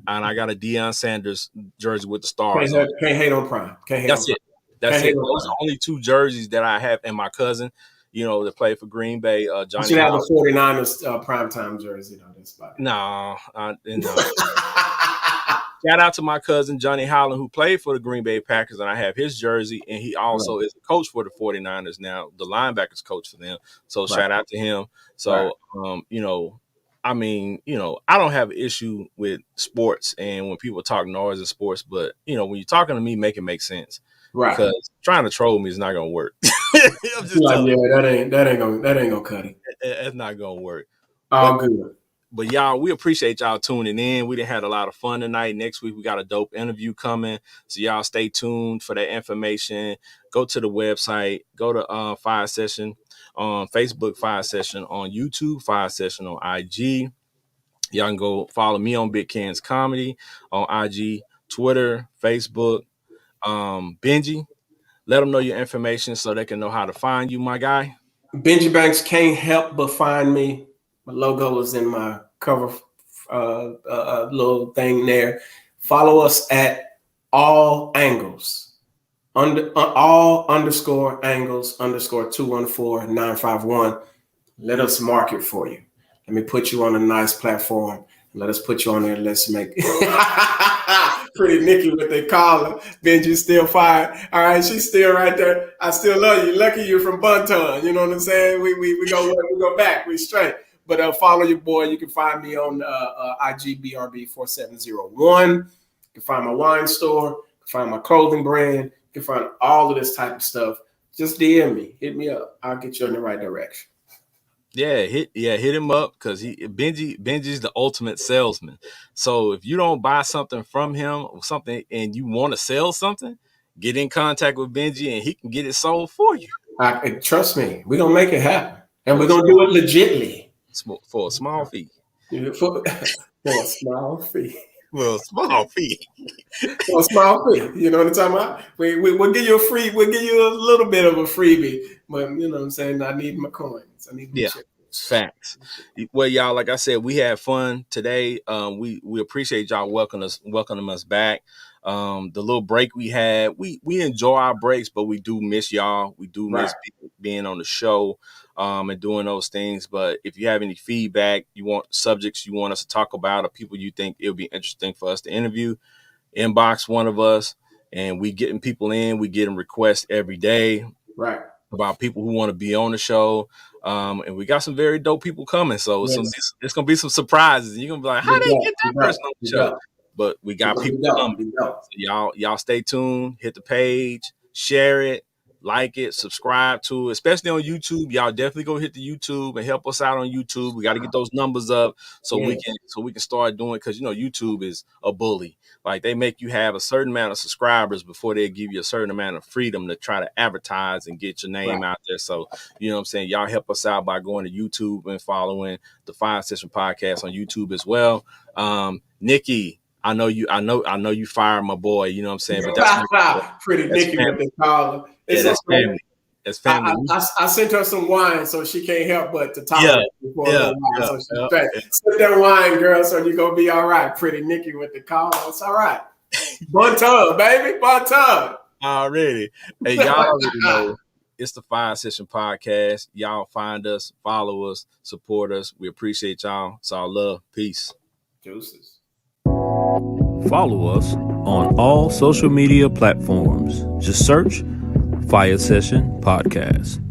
a Deion Sanders jersey with the stars. Can't hate on Prime. That's it. That's it. Those are only 2 jerseys that I have. And my cousin, that played for Green Bay, Johnny. You should have a 49ers primetime jersey. No. Shout out to my cousin, Johnny Holland, who played for the Green Bay Packers, and I have his jersey, and he also is a coach for the 49ers now, the linebackers coach for them. So shout out to him. So, I don't have an issue with sports and when people talk noise in sports, but, when you're talking to me, make it make sense. Right. Because trying to troll me is not going to work. I'm just that ain't gonna cut it. It's not going to work. Good. But y'all, we appreciate y'all tuning in. We done had a lot of fun tonight. Next week, we got a dope interview coming. So y'all stay tuned for that information. Go to the website. Go to Fire Session on Facebook, Fire Session on YouTube, Fire Session on IG. Y'all can go follow me on Big Ken's Comedy on IG, Twitter, Facebook. Benji, let them know your information so they can know how to find you, my guy. Benji Banks can't help but find me. My logo is in my cover little thing there. Follow us at all angles. All _angles _214-951. Let us mark it for you. Let me put you on a nice platform. Let us put you on there. Let's make Pretty Nikki, what they call her. Benji's still fine. All right, she's still right there. I still love you. Lucky you're from Bunton. You know what I'm saying? We go back. We straight. But follow your boy. You can find me on IGBRB4701. You can find my wine store. You can find my clothing brand. You can find all of this type of stuff. Just DM me. Hit me up. I'll get you in the right direction. Yeah, hit him up because Benji's the ultimate salesman. So if you don't buy something from him or something and you want to sell something, get in contact with Benji and he can get it sold for you. Trust me, we're gonna make it happen. And we're gonna do it legitly. For a small fee. For a small fee. Well, small fee. For a small fee. You know what I'm talking about? We'll give you we'll give you a little bit of a freebie. But you know what I'm saying? I need my coins. I need my chips. Facts. Well, y'all, like I said, we had fun today. We appreciate y'all welcoming us back. The little break we had, we enjoy our breaks, but we do miss y'all. We do miss being on the show and doing those things. But if you have any feedback, you want subjects you want us to talk about, or people you think it would be interesting for us to interview, inbox one of us, and we getting people in. We get them requests every day. Right. About people who want to be on the show. And we got some very dope people coming. So it's going to be some surprises. You're going to be like, how did they get that person on the show? But we got people coming. So y'all stay tuned. Hit the page. Share it. Like it. Subscribe to it. Especially on YouTube. Y'all definitely go hit the YouTube and help us out on YouTube. We got to get those numbers up so we can start doing, because YouTube is a bully. Like, they make you have a certain amount of subscribers before they give you a certain amount of freedom to try to advertise and get your name out there. So, you know what I'm saying? Y'all help us out by going to YouTube and following the Fire Session Podcast on YouTube as well. Nikki, I know you fired my boy, you know what I'm saying? But that's Pretty Nikki, what they call her. That's family. That's family. I sent her some wine, so she can't help but to talk before so she's sip that wine, girl, so you're going to be all right. Pretty Nikki with the call. It's all right. Bon ton, baby. Bon ton. Already. Hey, y'all already know it's the Fire Session Podcast. Y'all find us, follow us, support us. We appreciate y'all. It's all love. Peace. Deuces. Follow us on all social media platforms. Just search Fire Session Podcast.